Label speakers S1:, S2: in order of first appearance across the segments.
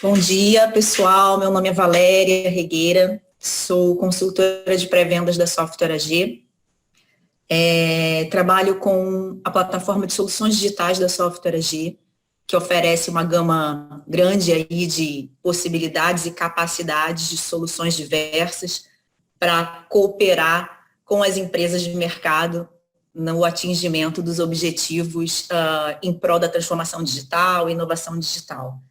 S1: Bom dia, pessoal. Meu nome é Valéria Regueira, sou consultora de pré-vendas da Software AG. Trabalho com a plataforma de soluções digitais da Software AG, que oferece uma gama grande aí de possibilidades e capacidades de soluções diversas para cooperar com as empresas de mercado no atingimento dos objetivos em prol da transformação digital e inovação digital.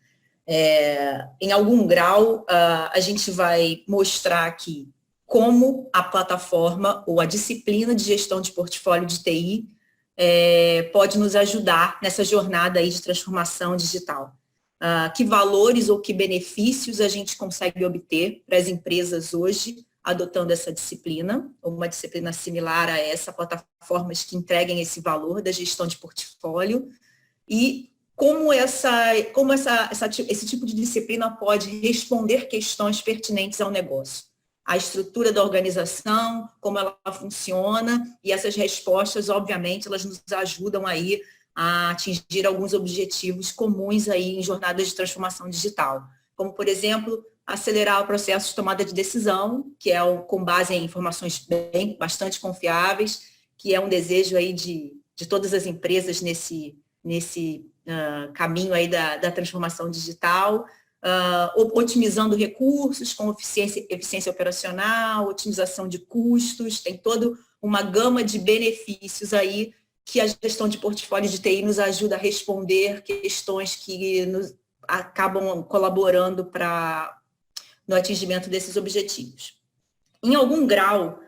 S1: Em algum grau, a gente vai mostrar aqui como a plataforma ou a disciplina de gestão de portfólio de TI pode nos ajudar nessa jornada aí de transformação digital. Que valores ou que benefícios a gente consegue obter para as empresas hoje adotando essa disciplina, ou uma disciplina similar a essa, plataformas que entreguem esse valor da gestão de portfólio, e como esse tipo de disciplina pode responder questões pertinentes ao negócio. A estrutura da organização, como ela funciona, e essas respostas, obviamente, elas nos ajudam aí a atingir alguns objetivos comuns aí em jornadas de transformação digital. Como, por exemplo, acelerar o processo de tomada de decisão, que é com base em informações bastante confiáveis, que é um desejo aí de todas as empresas nesse caminho aí da transformação digital, otimizando recursos com eficiência operacional, otimização de custos, tem toda uma gama de benefícios aí que a gestão de portfólio de TI nos ajuda a responder questões que nos acabam colaborando no atingimento desses objetivos. Em algum grau,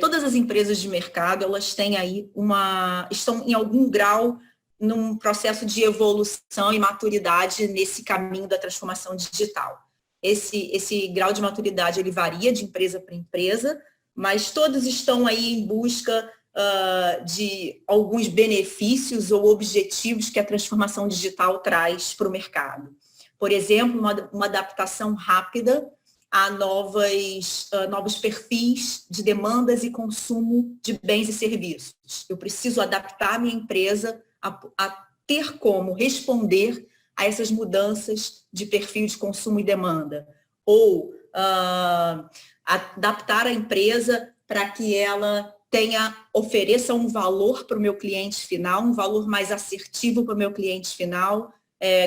S1: todas as empresas de mercado, elas têm aí estão em algum grau num processo de evolução e maturidade nesse caminho da transformação digital. Esse grau de maturidade, ele varia de empresa para empresa, mas todos estão aí em busca de alguns benefícios ou objetivos que a transformação digital traz para o mercado. Por exemplo, uma adaptação rápida a novos perfis de demandas e consumo de bens e serviços. Eu preciso adaptar a minha empresa a ter como responder a essas mudanças de perfil de consumo e demanda. Ou adaptar a empresa para que ela ofereça um valor para o meu cliente final, um valor mais assertivo para o meu cliente final,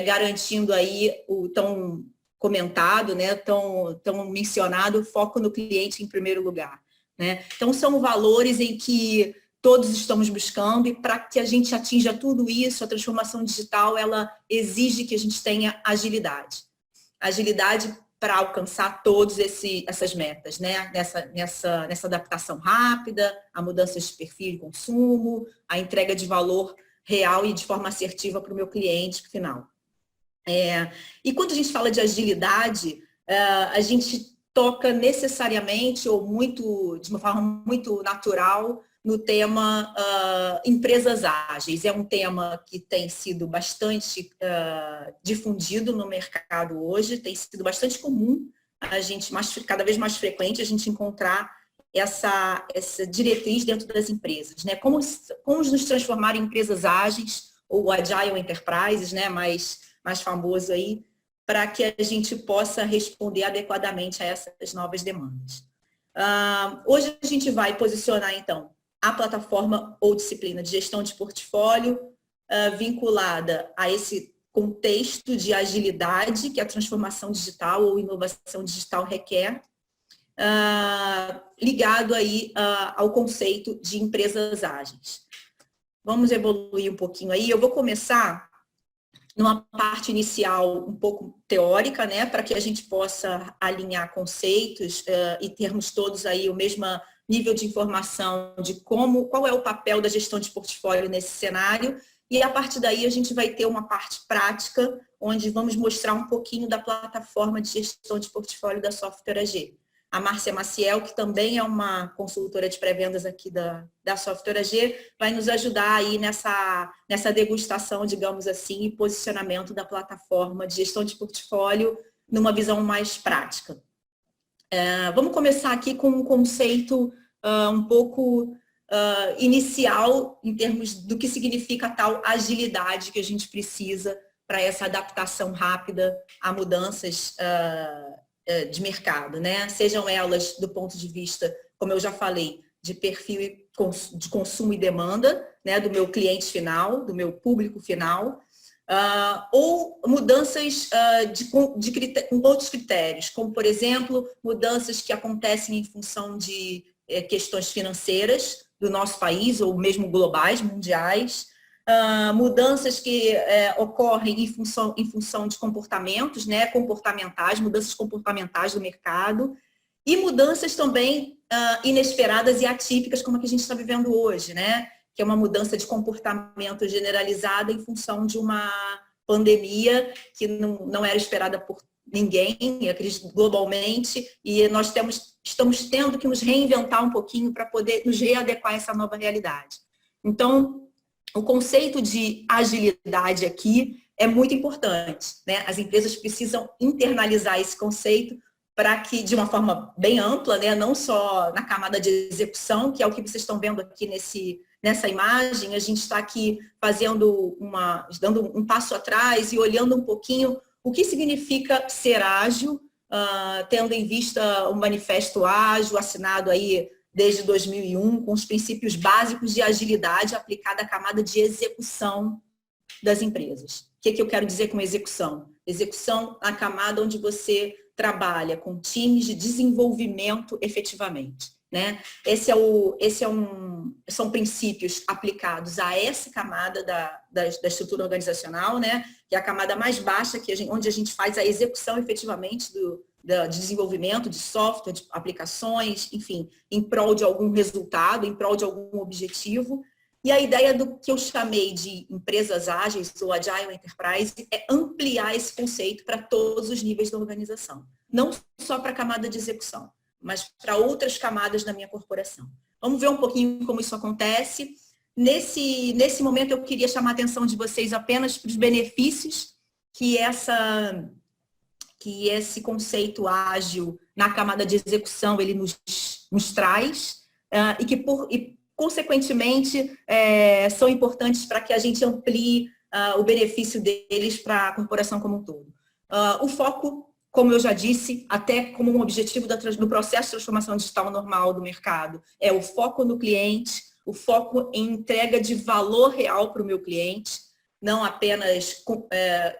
S1: garantindo aí o tão comentado, né, tão mencionado, foco no cliente em primeiro lugar. Né? Então, são valores em que todos estamos buscando, e para que a gente atinja tudo isso, a transformação digital, ela exige que a gente tenha agilidade. Agilidade para alcançar todas essas metas, né? Nessa adaptação rápida, a mudança de perfil de consumo, a entrega de valor real e de forma assertiva para o meu cliente final. E quando a gente fala de agilidade, a gente toca necessariamente ou de uma forma muito natural no tema empresas ágeis. É um tema que tem sido bastante difundido no mercado hoje, tem sido bastante comum, cada vez mais frequente a gente encontrar essa diretriz dentro das empresas, né? Como nos transformar em empresas ágeis, ou Agile Enterprises, né? mais famoso aí, para que a gente possa responder adequadamente a essas novas demandas. Hoje a gente vai posicionar, então, a plataforma ou disciplina de gestão de portfólio vinculada a esse contexto de agilidade que a transformação digital ou inovação digital requer, ligado aí ao conceito de empresas ágeis. Vamos evoluir um pouquinho aí. Eu vou começar numa parte inicial um pouco teórica, né, para que a gente possa alinhar conceitos e termos todos aí o mesmo nível de informação de qual é o papel da gestão de portfólio nesse cenário, e a partir daí a gente vai ter uma parte prática, onde vamos mostrar um pouquinho da plataforma de gestão de portfólio da Software AG. A Márcia Maciel, que também é uma consultora de pré-vendas aqui da Software AG, vai nos ajudar aí nessa degustação, digamos assim, e posicionamento da plataforma de gestão de portfólio numa visão mais prática. Vamos começar aqui com um conceito um pouco inicial em termos do que significa a tal agilidade que a gente precisa para essa adaptação rápida a mudanças de mercado, né? Sejam elas do ponto de vista, como eu já falei, de perfil de consumo e demanda, né, do meu cliente final, do meu público final, ou mudanças com outros critérios, como, por exemplo, mudanças que acontecem em função de questões financeiras do nosso país, ou mesmo globais, mundiais, mudanças que ocorrem em função de comportamentos, né, comportamentais, mudanças comportamentais do mercado, e mudanças também inesperadas e atípicas, como a que a gente está vivendo hoje, né? Que é uma mudança de comportamento generalizada em função de uma pandemia que não era esperada por ninguém, acredito, globalmente, e nós estamos tendo que nos reinventar um pouquinho para poder nos readequar a essa nova realidade. Então, o conceito de agilidade aqui é muito importante, né? As empresas precisam internalizar esse conceito para que, de uma forma bem ampla, né? Não só na camada de execução, que é o que vocês estão vendo aqui nessa imagem, a gente está aqui dando um passo atrás e olhando um pouquinho o que significa ser ágil, tendo em vista o Manifesto Ágil, assinado aí desde 2001, com os princípios básicos de agilidade aplicada à camada de execução das empresas. O que eu quero dizer com execução? Execução na camada onde você trabalha com times de desenvolvimento efetivamente, né? São princípios aplicados a essa camada da estrutura organizacional, né? Que é a camada mais baixa, onde a gente faz a execução efetivamente de desenvolvimento de software, de aplicações, enfim, em prol de algum resultado, em prol de algum objetivo. E a ideia do que eu chamei de empresas ágeis, ou Agile Enterprise, é ampliar esse conceito para todos os níveis da organização. Não só para a camada de execução, mas para outras camadas da minha corporação. Vamos ver um pouquinho como isso acontece. Nesse momento, eu queria chamar a atenção de vocês apenas para os benefícios que esse conceito ágil na camada de execução ele nos traz, e consequentemente, são importantes para que a gente amplie o benefício deles para a corporação como um todo. O foco, como eu já disse, até como um objetivo do processo de transformação digital normal do mercado, é o foco no cliente, o foco em entrega de valor real para o meu cliente, não apenas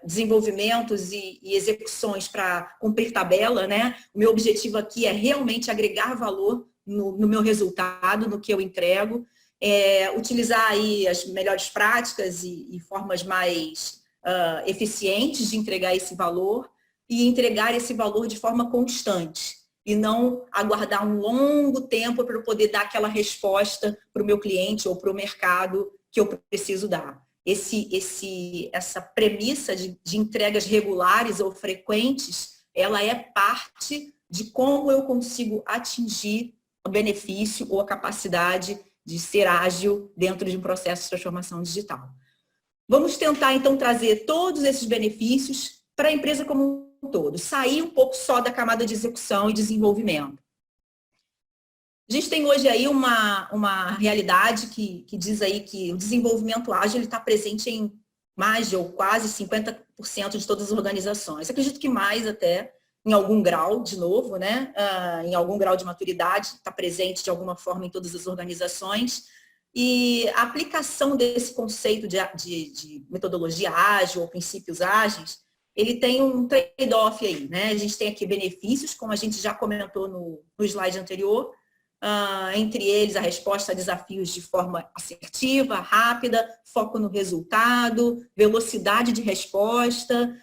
S1: desenvolvimentos e execuções para cumprir tabela, né? O meu objetivo aqui é realmente agregar valor no meu resultado, no que eu entrego, utilizar aí as melhores práticas e formas mais eficientes de entregar esse valor e entregar esse valor de forma constante e não aguardar um longo tempo para eu poder dar aquela resposta para o meu cliente ou para o mercado que eu preciso dar. Essa premissa de entregas regulares ou frequentes, ela é parte de como eu consigo atingir o benefício ou a capacidade de ser ágil dentro de um processo de transformação digital. Vamos tentar, então, trazer todos esses benefícios para a empresa como um todo, sair um pouco só da camada de execução e desenvolvimento. A gente tem hoje aí uma realidade que diz aí que o desenvolvimento ágil está presente em mais ou quase 50% de todas as organizações. Acredito que mais até, em algum grau, de novo, né? Em algum grau de maturidade, está presente de alguma forma em todas as organizações. E a aplicação desse conceito de metodologia ágil ou princípios ágeis, ele tem um trade-off aí, né? A gente tem aqui benefícios, como a gente já comentou no slide anterior, entre eles a resposta a desafios de forma assertiva, rápida, foco no resultado, velocidade de resposta,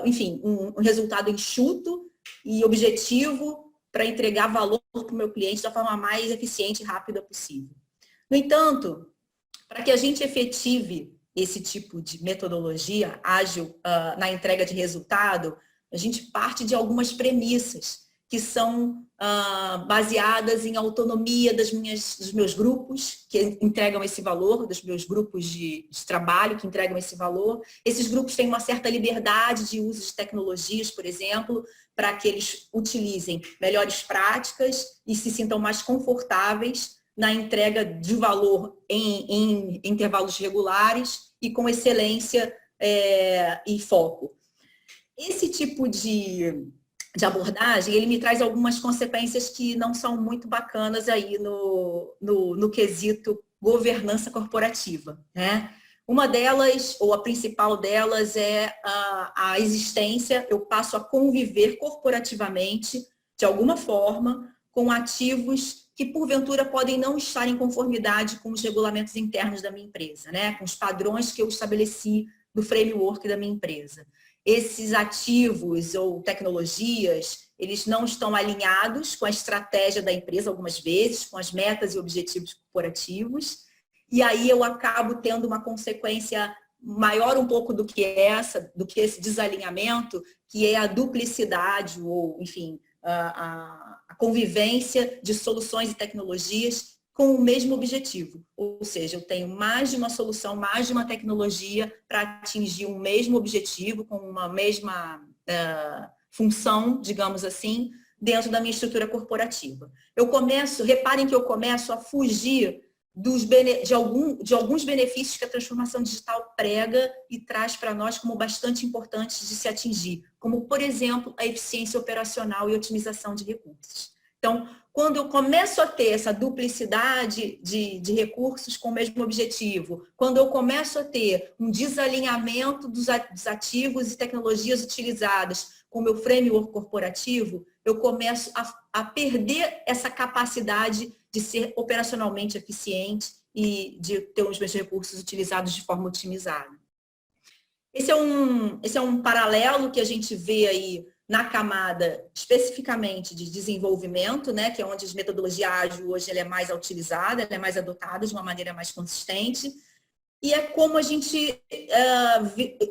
S1: enfim, um resultado enxuto e objetivo para entregar valor para o meu cliente da forma mais eficiente e rápida possível. No entanto, para que a gente efetive esse tipo de metodologia ágil na entrega de resultado, a gente parte de algumas premissas que são baseadas em autonomia dos meus grupos que entregam esse valor, dos meus grupos de trabalho que entregam esse valor. Esses grupos têm uma certa liberdade de uso de tecnologias, por exemplo, para que eles utilizem melhores práticas e se sintam mais confortáveis na entrega de valor em intervalos regulares e com excelência e foco. Esse tipo de abordagem, ele me traz algumas consequências que não são muito bacanas aí no quesito governança corporativa, né? Uma delas, ou a principal delas, é a existência, eu passo a conviver corporativamente, de alguma forma, com ativos que, porventura, podem não estar em conformidade com os regulamentos internos da minha empresa, né? Com os padrões que eu estabeleci do framework da minha empresa. Esses ativos ou tecnologias, eles não estão alinhados com a estratégia da empresa, algumas vezes, com as metas e objetivos corporativos, e aí eu acabo tendo uma consequência maior um pouco do que esse desalinhamento, que é a duplicidade, ou, enfim, a convivência de soluções e tecnologias com o mesmo objetivo. Ou seja, eu tenho mais de uma solução, mais de uma tecnologia para atingir um mesmo objetivo, com uma mesma função, digamos assim, dentro da minha estrutura corporativa. Reparem que eu começo a fugir de alguns benefícios que a transformação digital prega e traz para nós como bastante importantes de se atingir, como, por exemplo, a eficiência operacional e otimização de recursos. Então, quando eu começo a ter essa duplicidade de recursos com o mesmo objetivo, quando eu começo a ter um desalinhamento dos ativos e tecnologias utilizadas com o meu framework corporativo, eu começo a perder essa capacidade de ser operacionalmente eficiente e de ter os meus recursos utilizados de forma otimizada. Esse é um paralelo que a gente vê aí na camada especificamente de desenvolvimento, né, que é onde a metodologia ágil hoje ela é mais utilizada, ela é mais adotada de uma maneira mais consistente, e é como a gente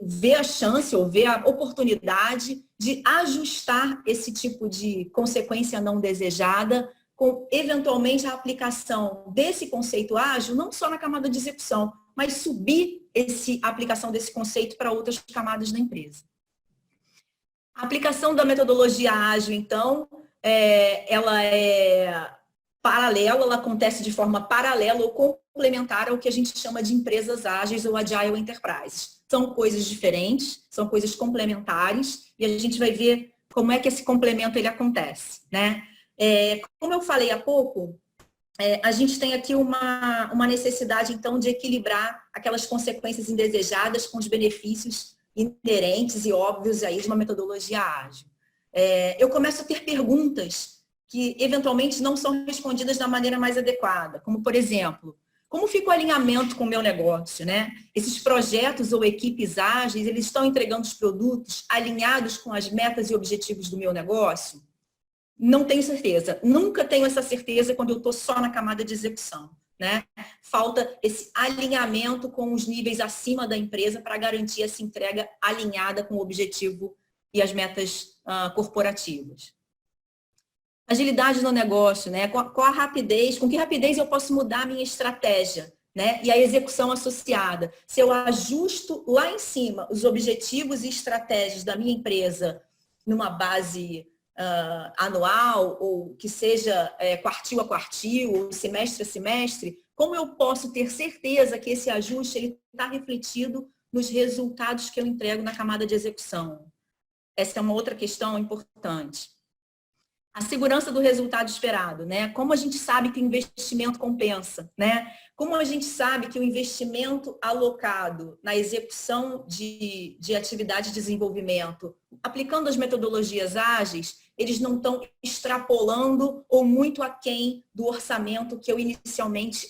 S1: vê a chance ou vê a oportunidade de ajustar esse tipo de consequência não desejada com, eventualmente, a aplicação desse conceito ágil, não só na camada de execução, mas subir a aplicação desse conceito para outras camadas da empresa. A aplicação da metodologia ágil, então, ela é paralela, ela acontece de forma paralela ou complementar ao que a gente chama de empresas ágeis ou Agile Enterprises. São coisas diferentes, são coisas complementares, e a gente vai ver como é que esse complemento ele acontece, né? Como eu falei há pouco, a gente tem aqui uma necessidade, então, de equilibrar aquelas consequências indesejadas com os benefícios inerentes e óbvios aí de uma metodologia ágil. Eu começo a ter perguntas que, eventualmente, não são respondidas da maneira mais adequada, como, por exemplo, como fica o alinhamento com o meu negócio, né? Esses projetos ou equipes ágeis, eles estão entregando os produtos alinhados com as metas e objetivos do meu negócio? Não tenho certeza. Nunca tenho essa certeza quando eu estou só na camada de execução, né? Falta esse alinhamento com os níveis acima da empresa para garantir essa entrega alinhada com o objetivo e as metas corporativas. Agilidade no negócio, né? Com que rapidez eu posso mudar a minha estratégia, né? E a execução associada. Se eu ajusto lá em cima os objetivos e estratégias da minha empresa numa base anual, ou que seja quartil a quartil, ou semestre a semestre, como eu posso ter certeza que esse ajuste está refletido nos resultados que eu entrego na camada de execução? Essa é uma outra questão importante. A segurança do resultado esperado, né? Como a gente sabe que o investimento compensa, né? Como a gente sabe que o investimento alocado na execução de atividade de desenvolvimento, aplicando as metodologias ágeis, eles não estão extrapolando ou muito aquém do orçamento que eu inicialmente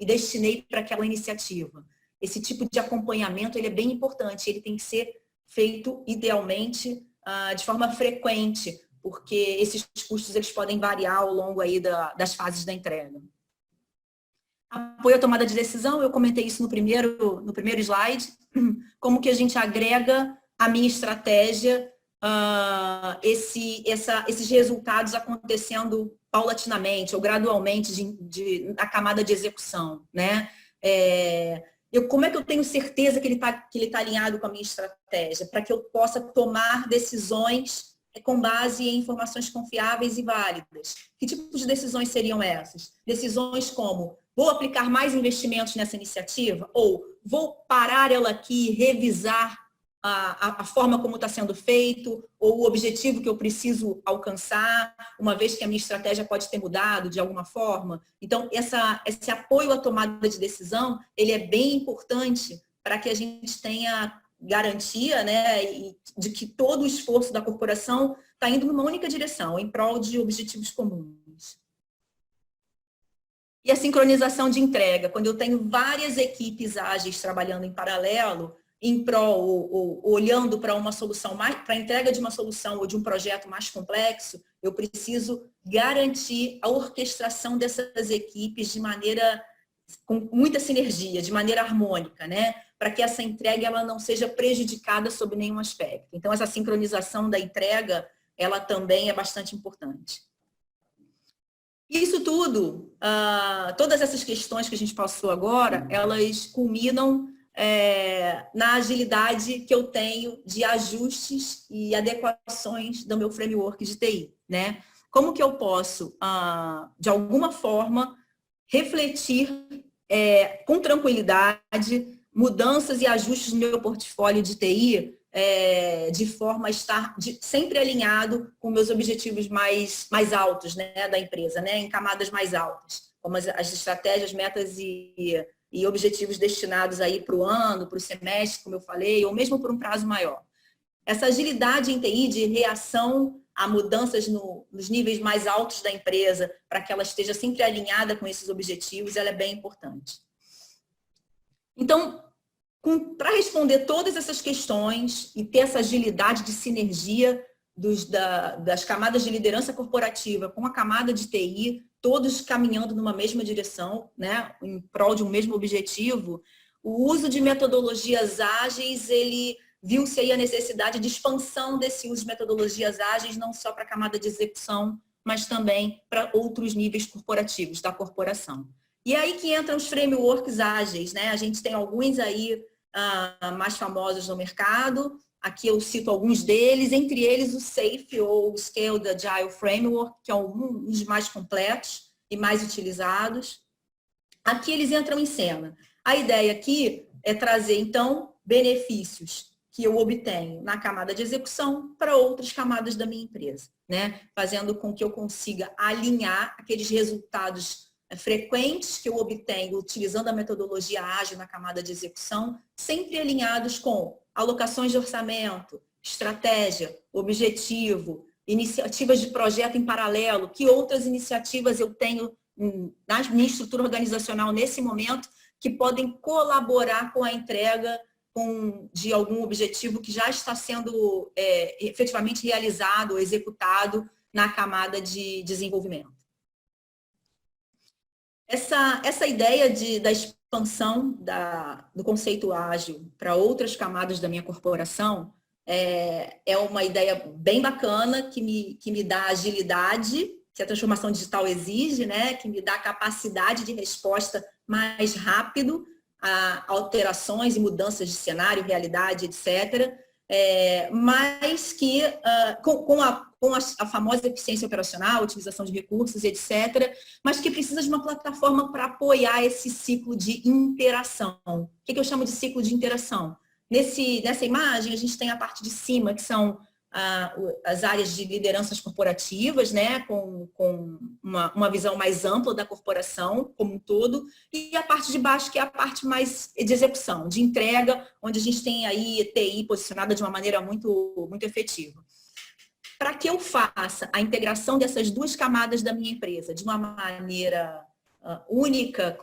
S1: destinei para aquela iniciativa. Esse tipo de acompanhamento ele é bem importante, ele tem que ser feito, idealmente, de forma frequente, porque esses custos eles podem variar ao longo aí das fases da entrega. Apoio à tomada de decisão, eu comentei isso no primeiro slide, como que a gente agrega a minha estratégia, esses resultados acontecendo paulatinamente ou gradualmente na camada de execução, né? Como é que eu tenho certeza que ele tá alinhado com a minha estratégia, para que eu possa tomar decisões com base em informações confiáveis e válidas? Que tipo de decisões seriam essas? Decisões como vou aplicar mais investimentos nessa iniciativa? Ou vou parar ela aqui e revisar a forma como está sendo feito, ou o objetivo que eu preciso alcançar, uma vez que a minha estratégia pode ter mudado de alguma forma. Então, esse apoio à tomada de decisão, ele é bem importante para que a gente tenha garantia, né, de que todo o esforço da corporação está indo numa única direção, em prol de objetivos comuns. E a sincronização de entrega, quando eu tenho várias equipes ágeis trabalhando em paralelo, em prol ou olhando para uma solução mais, para a entrega de uma solução ou de um projeto mais complexo, eu preciso garantir a orquestração dessas equipes de maneira com muita sinergia, de maneira harmônica, né? Para que essa entrega ela não seja prejudicada sob nenhum aspecto. Então, essa sincronização da entrega, ela também é bastante importante. E isso tudo, todas essas questões que a gente passou agora, elas culminam na agilidade que eu tenho de ajustes e adequações do meu framework de TI, né? Como que eu posso, de alguma forma, refletir com tranquilidade mudanças e ajustes no meu portfólio de TI de forma a estar sempre alinhado com meus objetivos mais altos, né, da empresa, né, em camadas mais altas, como as estratégias, metas e objetivos destinados aí para o ano, para o semestre, como eu falei, ou mesmo por um prazo maior. Essa agilidade em TI de reação a mudanças nos níveis mais altos da empresa, para que ela esteja sempre alinhada com esses objetivos, ela é bem importante. Então, para responder todas essas questões e ter essa agilidade de sinergia das camadas de liderança corporativa com a camada de TI, todos caminhando numa mesma direção, né, em prol de um mesmo objetivo, o uso de metodologias ágeis, ele viu-se aí a necessidade de expansão desse uso de metodologias ágeis, não só para a camada de execução, mas também para outros níveis corporativos da corporação. E é aí que entram os frameworks ágeis, né? A gente tem alguns aí mais famosos no mercado. Aqui eu cito alguns deles, entre eles o SAFe ou o Scaled Agile Framework, que é um dos mais completos e mais utilizados. Aqui eles entram em cena. A ideia aqui é trazer, então, benefícios que eu obtenho na camada de execução para outras camadas da minha empresa, né? Fazendo com que eu consiga alinhar aqueles resultados frequentes que eu obtenho utilizando a metodologia ágil na camada de execução, sempre alinhados com alocações de orçamento, estratégia, objetivo, iniciativas de projeto em paralelo, que outras iniciativas eu tenho na minha estrutura organizacional nesse momento que podem colaborar com a entrega de algum objetivo que já está sendo efetivamente realizado ou executado na camada de desenvolvimento. Essa ideia da expansão do conceito ágil para outras camadas da minha corporação é uma ideia bem bacana que me dá agilidade, que a transformação digital exige, né? Que me dá capacidade de resposta mais rápido a alterações e mudanças de cenário, realidade, etc. Mas que com a famosa eficiência operacional, utilização de recursos, etc., mas que precisa de uma plataforma para apoiar esse ciclo de interação. O que eu chamo de ciclo de interação? Nessa imagem, a gente tem a parte de cima, que são as áreas de lideranças corporativas, né, com uma visão mais ampla da corporação como um todo, e a parte de baixo, que é a parte mais de execução, de entrega, onde a gente tem aí TI posicionada de uma maneira muito, muito efetiva. Para que eu faça a integração dessas duas camadas da minha empresa de uma maneira única,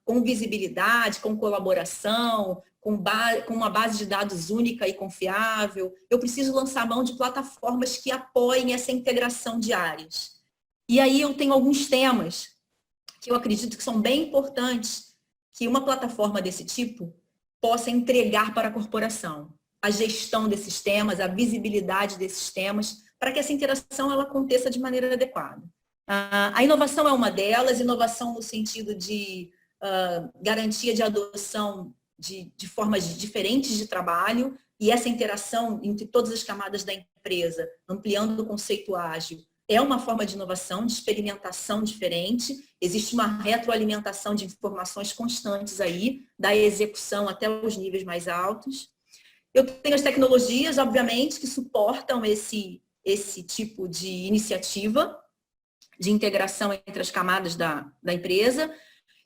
S1: com visibilidade, com colaboração, com uma base de dados única e confiável, eu preciso lançar mão de plataformas que apoiem essa integração de áreas. E aí eu tenho alguns temas que eu acredito que são bem importantes que uma plataforma desse tipo possa entregar para a corporação. A gestão desses temas, a visibilidade desses temas, para que essa interação ela aconteça de maneira adequada. A inovação é uma delas, inovação no sentido de garantia de adoção de formas diferentes de trabalho e essa interação entre todas as camadas da empresa, ampliando o conceito ágil, é uma forma de inovação, de experimentação diferente, existe uma retroalimentação de informações constantes aí, da execução até os níveis mais altos. Eu tenho as tecnologias, obviamente, que suportam esse tipo de iniciativa, de integração entre as camadas da empresa.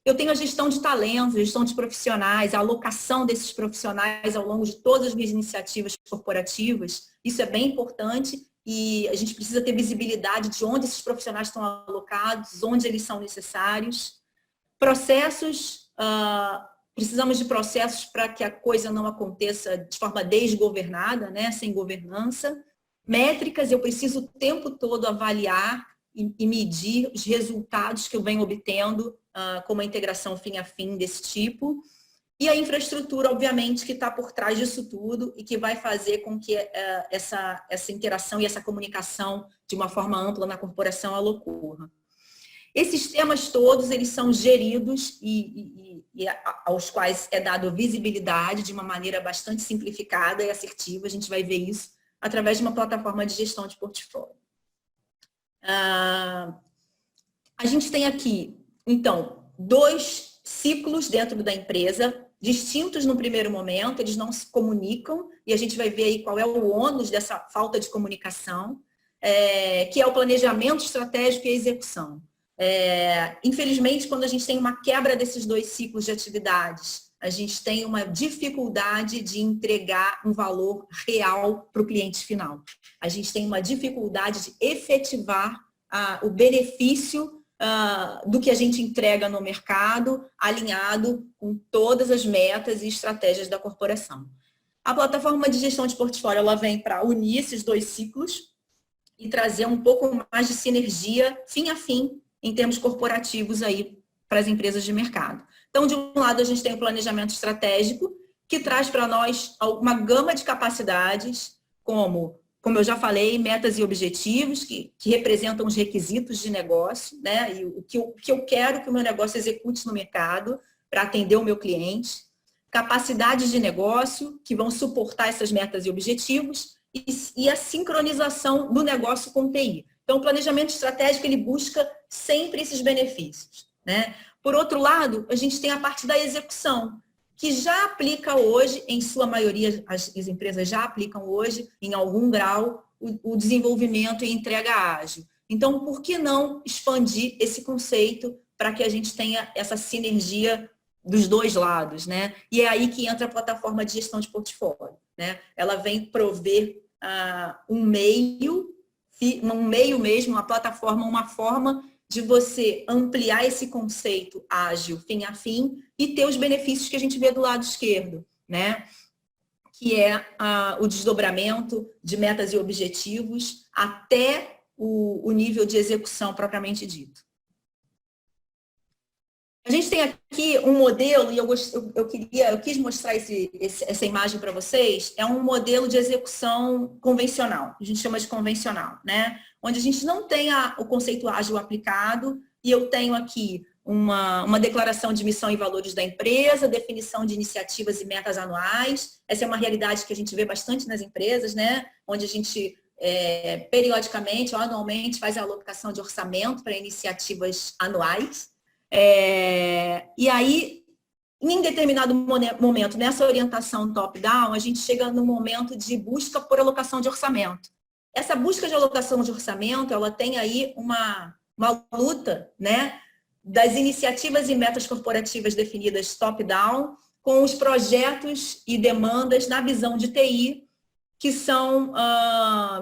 S1: Eu tenho a gestão de talentos, gestão de profissionais, a alocação desses profissionais ao longo de todas as minhas iniciativas corporativas. Isso é bem importante e a gente precisa ter visibilidade de onde esses profissionais estão alocados, onde eles são necessários. Processos, precisamos de processos para que a coisa não aconteça de forma desgovernada, né, sem governança. Métricas, eu preciso o tempo todo avaliar e medir os resultados que eu venho obtendo com uma integração fim a fim desse tipo. E a infraestrutura, obviamente, que está por trás disso tudo e que vai fazer com que essa interação e essa comunicação de uma forma ampla na corporação ela ocorra. Esses temas todos, eles são geridos e aos quais é dado visibilidade de uma maneira bastante simplificada e assertiva. A gente vai ver isso através de uma plataforma de gestão de portfólio. A gente tem aqui, então, 2 ciclos dentro da empresa, distintos no primeiro momento, eles não se comunicam, e a gente vai ver aí qual é o ônus dessa falta de comunicação, que é o planejamento estratégico e a execução. Infelizmente, quando a gente tem uma quebra desses 2 ciclos de atividades, a gente tem uma dificuldade de entregar um valor real para o cliente final. A gente tem uma dificuldade de efetivar o benefício do que a gente entrega no mercado, alinhado com todas as metas e estratégias da corporação. A plataforma de gestão de portfólio ela vem para unir esses 2 ciclos e trazer um pouco mais de sinergia, fim a fim, em termos corporativos aí para as empresas de mercado. Então, de um lado, a gente tem o planejamento estratégico, que traz para nós uma gama de capacidades, como eu já falei, metas e objetivos, que representam os requisitos de negócio, né? E o que eu quero que o meu negócio execute no mercado para atender o meu cliente. Capacidades de negócio, que vão suportar essas metas e objetivos, e a sincronização do negócio com o TI. Então, o planejamento estratégico, ele busca sempre esses benefícios, né? Por outro lado, a gente tem a parte da execução, que já aplica hoje, em sua maioria, as empresas já aplicam hoje, em algum grau, o desenvolvimento e entrega ágil. Então, por que não expandir esse conceito para que a gente tenha essa sinergia dos 2 lados, né? E é aí que entra a plataforma de gestão de portfólio, né? Ela vem prover um meio mesmo, uma plataforma, uma forma de você ampliar esse conceito ágil, fim a fim, e ter os benefícios que a gente vê do lado esquerdo, né? Que é o desdobramento de metas e objetivos até o nível de execução propriamente dito. A gente tem aqui um modelo, e eu quis mostrar essa imagem para vocês, é um modelo de execução convencional, a gente chama de convencional, né? Onde a gente não tem o conceito ágil aplicado, e eu tenho aqui uma declaração de missão e valores da empresa, definição de iniciativas e metas anuais. Essa é uma realidade que a gente vê bastante nas empresas, né? Onde a gente periodicamente ou anualmente faz a alocação de orçamento para iniciativas anuais. E aí, em determinado momento, nessa orientação top-down, a gente chega no momento de busca por alocação de orçamento. Essa busca de alocação de orçamento, ela tem aí uma luta, né, das iniciativas e metas corporativas definidas top-down com os projetos e demandas na visão de TI que são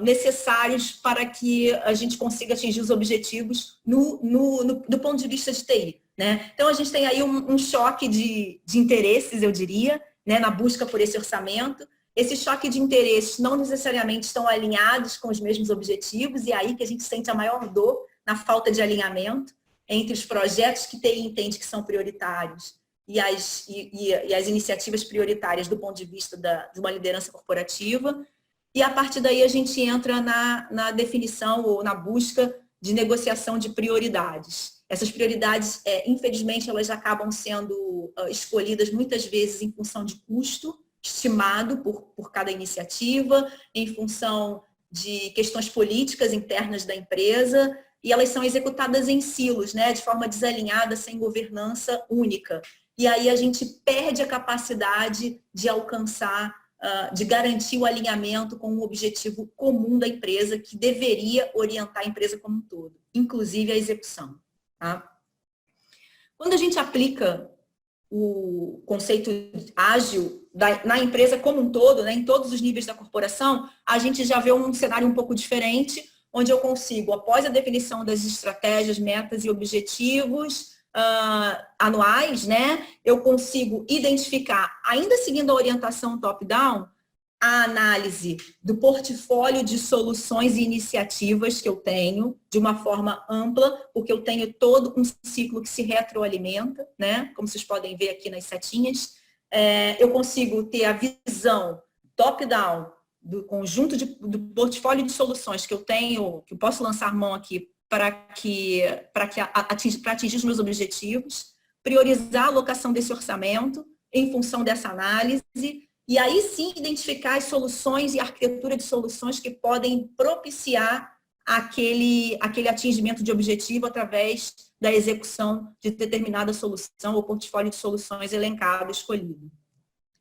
S1: necessários para que a gente consiga atingir os objetivos do ponto de vista de TI. Né? Então, a gente tem aí um choque de interesses, eu diria, né, na busca por esse orçamento. Esse choque de interesses não necessariamente estão alinhados com os mesmos objetivos, e é aí que a gente sente a maior dor na falta de alinhamento entre os projetos que TI entende que são prioritários e as iniciativas prioritárias do ponto de vista de uma liderança corporativa. E a partir daí a gente entra na definição ou na busca de negociação de prioridades. Essas prioridades, infelizmente, elas acabam sendo escolhidas muitas vezes em função de custo estimado por cada iniciativa, em função de questões políticas internas da empresa, e elas são executadas em silos, né, de forma desalinhada, sem governança única. E aí a gente perde a capacidade de alcançar, de garantir o alinhamento com o objetivo comum da empresa, que deveria orientar a empresa como um todo, inclusive a execução. Tá? Quando a gente aplica o conceito ágil na empresa como um todo, né, em todos os níveis da corporação, a gente já vê um cenário um pouco diferente, onde eu consigo, após a definição das estratégias, metas e objetivos anuais, né, eu consigo identificar, ainda seguindo a orientação top-down, a análise do portfólio de soluções e iniciativas que eu tenho de uma forma ampla, porque eu tenho todo um ciclo que se retroalimenta, né? Como vocês podem ver aqui nas setinhas. Eu consigo ter a visão top-down do conjunto do portfólio de soluções que eu tenho, que eu posso lançar mão aqui para atingir os meus objetivos, priorizar a alocação desse orçamento em função dessa análise, e aí sim identificar as soluções e a arquitetura de soluções que podem propiciar aquele atingimento de objetivo através da execução de determinada solução ou portfólio de soluções elencado, escolhido.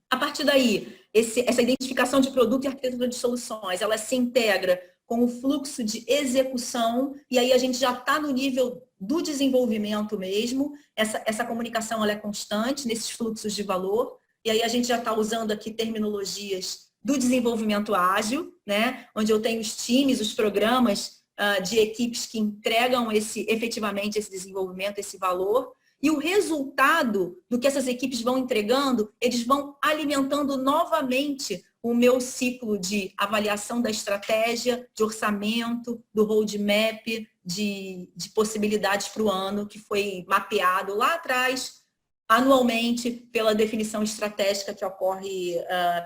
S1: A partir daí, essa identificação de produto e arquitetura de soluções, ela se integra com o fluxo de execução, e aí a gente já está no nível do desenvolvimento mesmo, essa comunicação ela é constante nesses fluxos de valor, e aí a gente já está usando aqui terminologias do desenvolvimento ágil, né? Onde eu tenho os times, os programas de equipes que entregam efetivamente esse desenvolvimento, esse valor, e o resultado do que essas equipes vão entregando, eles vão alimentando novamente o meu ciclo de avaliação da estratégia, de orçamento, do roadmap, de possibilidades para o ano que foi mapeado lá atrás, anualmente, pela definição estratégica que ocorre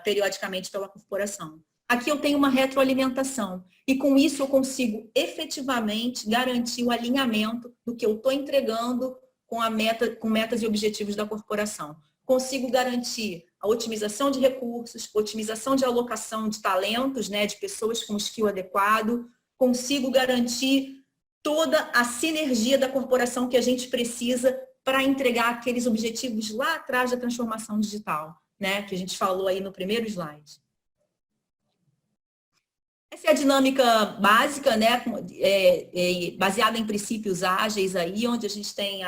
S1: periodicamente pela corporação. Aqui eu tenho uma retroalimentação e com isso eu consigo efetivamente garantir o alinhamento do que eu estou entregando com metas e objetivos da corporação. Consigo garantir a otimização de recursos, otimização de alocação de talentos, né, de pessoas com skill adequado, consigo garantir toda a sinergia da corporação que a gente precisa para entregar aqueles objetivos lá atrás da transformação digital, né, que a gente falou aí no primeiro slide. Essa é a dinâmica básica, né, baseada em princípios ágeis aí, onde a gente tem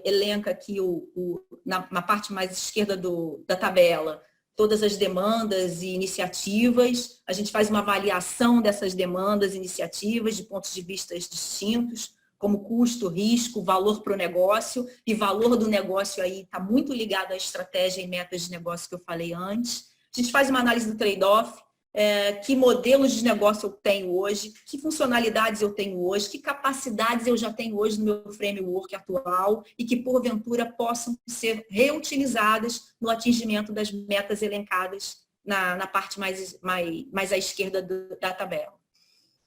S1: elenca aqui na parte mais esquerda da tabela, todas as demandas e iniciativas. A gente faz uma avaliação dessas demandas e iniciativas de pontos de vista distintos, como custo, risco, valor para o negócio, e valor do negócio aí está muito ligado à estratégia e metas de negócio que eu falei antes. A gente faz uma análise do trade-off, que modelos de negócio eu tenho hoje, que funcionalidades eu tenho hoje, que capacidades eu já tenho hoje no meu framework atual e que, porventura, possam ser reutilizadas no atingimento das metas elencadas na parte mais à esquerda da tabela.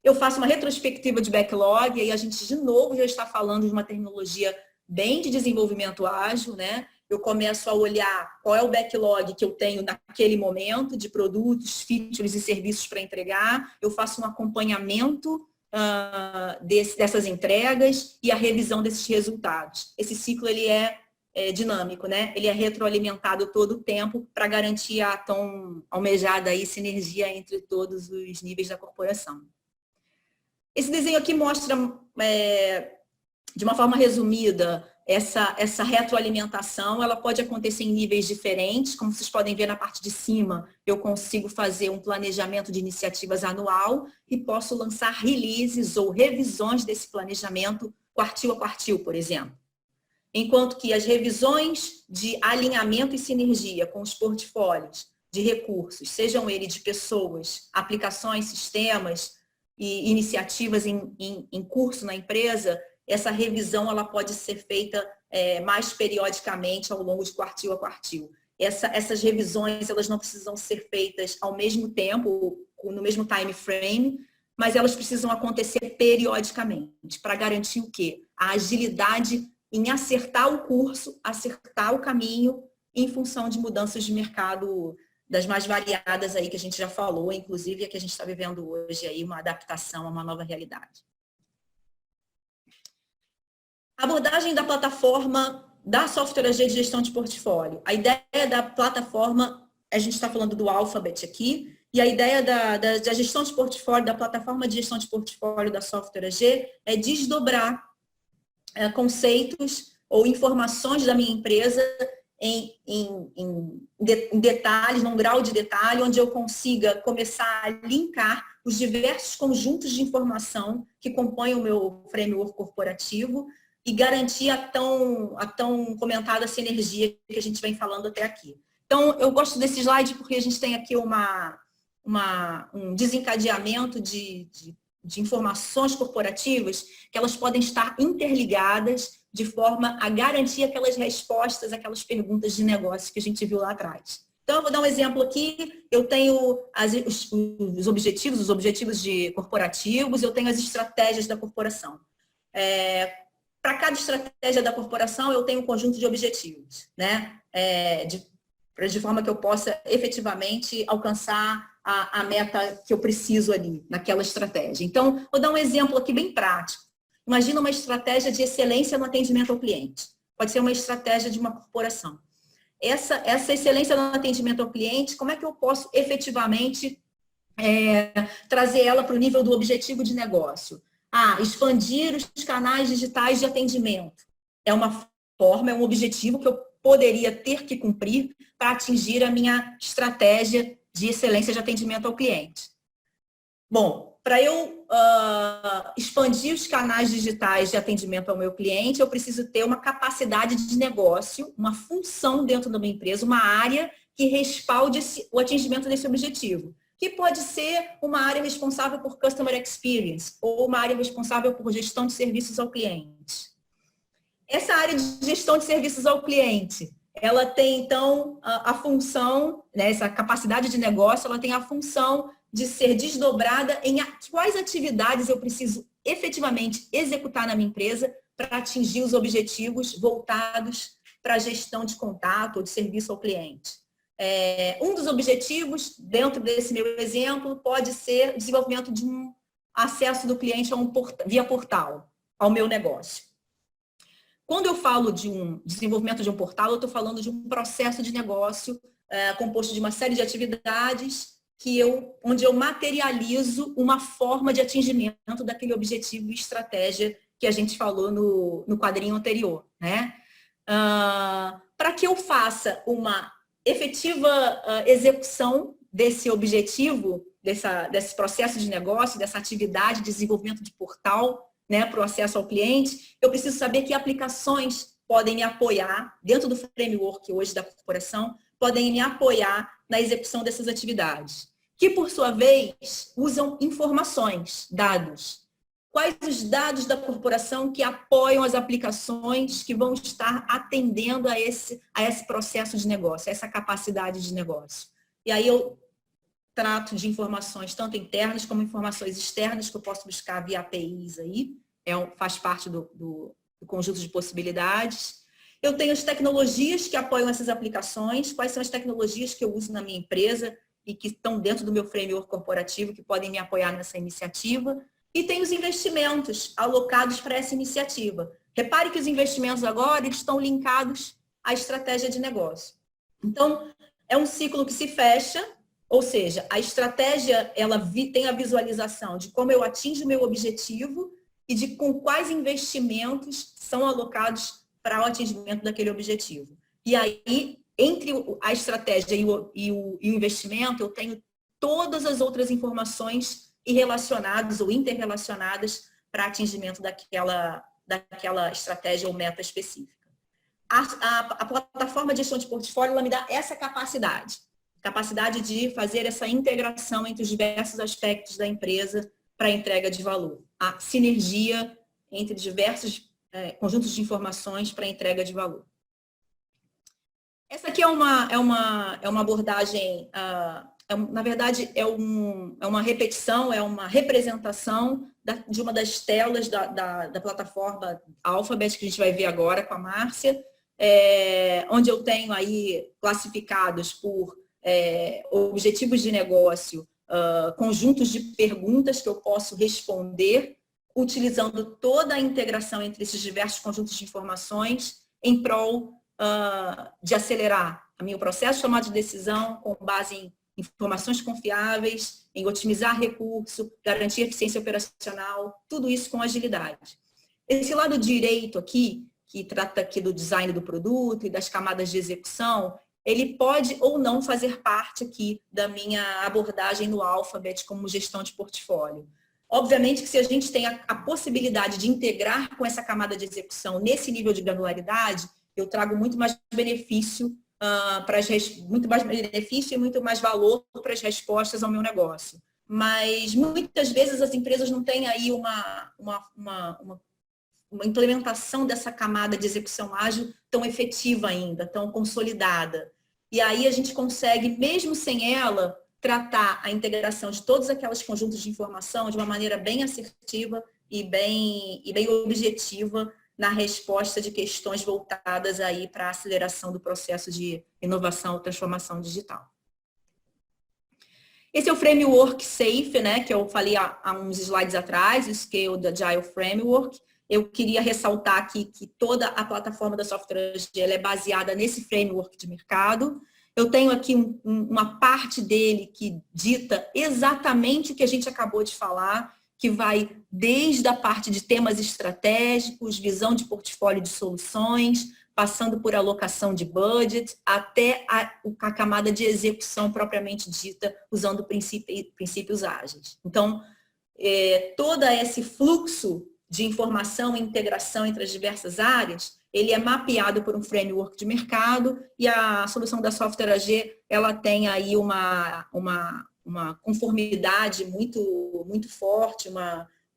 S1: Eu faço uma retrospectiva de backlog, e aí a gente, de novo, já está falando de uma terminologia bem de desenvolvimento ágil, né? Eu começo a olhar qual é o backlog que eu tenho naquele momento de produtos, features e serviços para entregar. Eu faço um acompanhamento dessas entregas e a revisão desses resultados. Esse ciclo ele é dinâmico, né? Ele é retroalimentado todo o tempo para garantir a tão almejada aí, sinergia entre todos os níveis da corporação. Esse desenho aqui mostra, de uma forma resumida, essa retroalimentação. Ela pode acontecer em níveis diferentes, como vocês podem ver na parte de cima, eu consigo fazer um planejamento de iniciativas anual e posso lançar releases ou revisões desse planejamento quartil a quartil, por exemplo. Enquanto que as revisões de alinhamento e sinergia com os portfólios de recursos, sejam eles de pessoas, aplicações, sistemas e iniciativas em curso na empresa, essa revisão ela pode ser feita mais periodicamente ao longo de quartil a quartil. Essas revisões elas não precisam ser feitas ao mesmo tempo, no mesmo time frame, mas elas precisam acontecer periodicamente, para garantir o quê? A agilidade em acertar o curso, acertar o caminho em função de mudanças de mercado das mais variadas aí que a gente já falou, inclusive a que a gente está vivendo hoje aí, uma adaptação a uma nova realidade. A abordagem da plataforma da Software AG de gestão de portfólio. A ideia da plataforma, a gente está falando do Alphabet aqui, e a ideia da gestão de portfólio, da plataforma de gestão de portfólio da Software AG é desdobrar conceitos ou informações da minha empresa em detalhes, num grau de detalhe, onde eu consiga começar a linkar os diversos conjuntos de informação que compõem o meu framework corporativo e garantir a tão comentada sinergia que a gente vem falando até aqui. Então, eu gosto desse slide porque a gente tem aqui um desencadeamento de informações corporativas que elas podem estar interligadas de forma a garantir aquelas respostas, aquelas perguntas de negócio que a gente viu lá atrás. Então, eu vou dar um exemplo aqui. Eu tenho os objetivos corporativos, eu tenho as estratégias da corporação. Para cada estratégia da corporação, eu tenho um conjunto de objetivos, né? De forma que eu possa efetivamente alcançar a meta que eu preciso ali, naquela estratégia. Então, vou dar um exemplo aqui bem prático. Imagina uma estratégia de excelência no atendimento ao cliente. Pode ser uma estratégia de uma corporação. Essa excelência no atendimento ao cliente, como é que eu posso efetivamente trazer ela para o nível do objetivo de negócio? Expandir os canais digitais de atendimento. É uma forma, é um objetivo que eu poderia ter que cumprir para atingir a minha estratégia de excelência de atendimento ao cliente. Bom, para eu expandir os canais digitais de atendimento ao meu cliente, eu preciso ter uma capacidade de negócio, uma função dentro da minha empresa, uma área que respalde o atingimento desse objetivo. Que pode ser uma área responsável por Customer Experience ou uma área responsável por gestão de serviços ao cliente. Essa área de gestão de serviços ao cliente, ela tem, então, a função, né, essa capacidade de negócio, ela tem a função de ser desdobrada em quais atividades eu preciso efetivamente executar na minha empresa para atingir os objetivos voltados para a gestão de contato ou de serviço ao cliente. Um dos objetivos, dentro desse meu exemplo, pode ser o desenvolvimento de um acesso do cliente via portal ao meu negócio. Quando eu falo de um desenvolvimento de um portal, eu estou falando de um processo de negócio composto de uma série de atividades onde eu materializo uma forma de atingimento daquele objetivo e estratégia que a gente falou no quadrinho anterior, né? Para que eu faça uma efetiva execução desse objetivo, desse processo de negócio, dessa atividade de desenvolvimento de portal, né, para o acesso ao cliente, eu preciso saber que aplicações podem me apoiar, dentro do framework hoje da corporação, podem me apoiar na execução dessas atividades, que, por sua vez, usam informações, dados. Quais os dados da corporação que apoiam as aplicações que vão estar atendendo a esse processo de negócio, a essa capacidade de negócio? E aí eu trato de informações tanto internas como informações externas que eu posso buscar via APIs aí, faz parte do conjunto de possibilidades. Eu tenho as tecnologias que apoiam essas aplicações, quais são as tecnologias que eu uso na minha empresa e que estão dentro do meu framework corporativo que podem me apoiar nessa iniciativa. E tem os investimentos alocados para essa iniciativa. Repare que os investimentos agora estão linkados à estratégia de negócio. Então, é um ciclo que se fecha, ou seja, a estratégia ela tem a visualização de como eu atingo o meu objetivo e de com quais investimentos são alocados para o atingimento daquele objetivo. E aí, entre a estratégia e o investimento, eu tenho todas as outras informações relacionadas ou interrelacionadas para atingimento daquela estratégia ou meta específica. A plataforma de gestão de portfólio ela me dá essa capacidade de fazer essa integração entre os diversos aspectos da empresa para a entrega de valor. A sinergia entre diversos conjuntos de informações para a entrega de valor. Essa aqui é uma abordagem, na verdade, é uma repetição, é uma representação de uma das telas da plataforma Alphabet, que a gente vai ver agora com a Márcia, onde eu tenho aí classificados por objetivos de negócio, conjuntos de perguntas que eu posso responder, utilizando toda a integração entre esses diversos conjuntos de informações em prol de acelerar o meu processo de tomada de decisão com base em informações confiáveis, em otimizar recurso, garantir eficiência operacional, tudo isso com agilidade. Esse lado direito aqui, que trata aqui do design do produto e das camadas de execução, ele pode ou não fazer parte aqui da minha abordagem no Alphabet como gestão de portfólio. Obviamente que se a gente tem a possibilidade de integrar com essa camada de execução nesse nível de granularidade, eu trago muito mais benefício muito mais benefício e muito mais valor para as respostas ao meu negócio. Mas muitas vezes as empresas não têm aí uma implementação dessa camada de execução ágil tão efetiva ainda, tão consolidada. E aí a gente consegue, mesmo sem ela, tratar a integração de todos aqueles conjuntos de informação de uma maneira bem assertiva e bem objetiva na resposta de questões voltadas aí para a aceleração do processo de inovação ou transformação digital. Esse é o framework SAFe, né, que eu falei há uns slides atrás, o Scaled Agile Framework. Eu queria ressaltar aqui que toda a plataforma da Software AG é baseada nesse framework de mercado. Eu tenho aqui uma parte dele que dita exatamente o que a gente acabou de falar, que vai desde a parte de temas estratégicos, visão de portfólio de soluções, passando por alocação de budget, até a camada de execução propriamente dita, usando princípios ágeis. Então, todo esse fluxo de informação e integração entre as diversas áreas, ele é mapeado por um framework de mercado e a solução da Software AG, ela tem aí uma conformidade muito forte,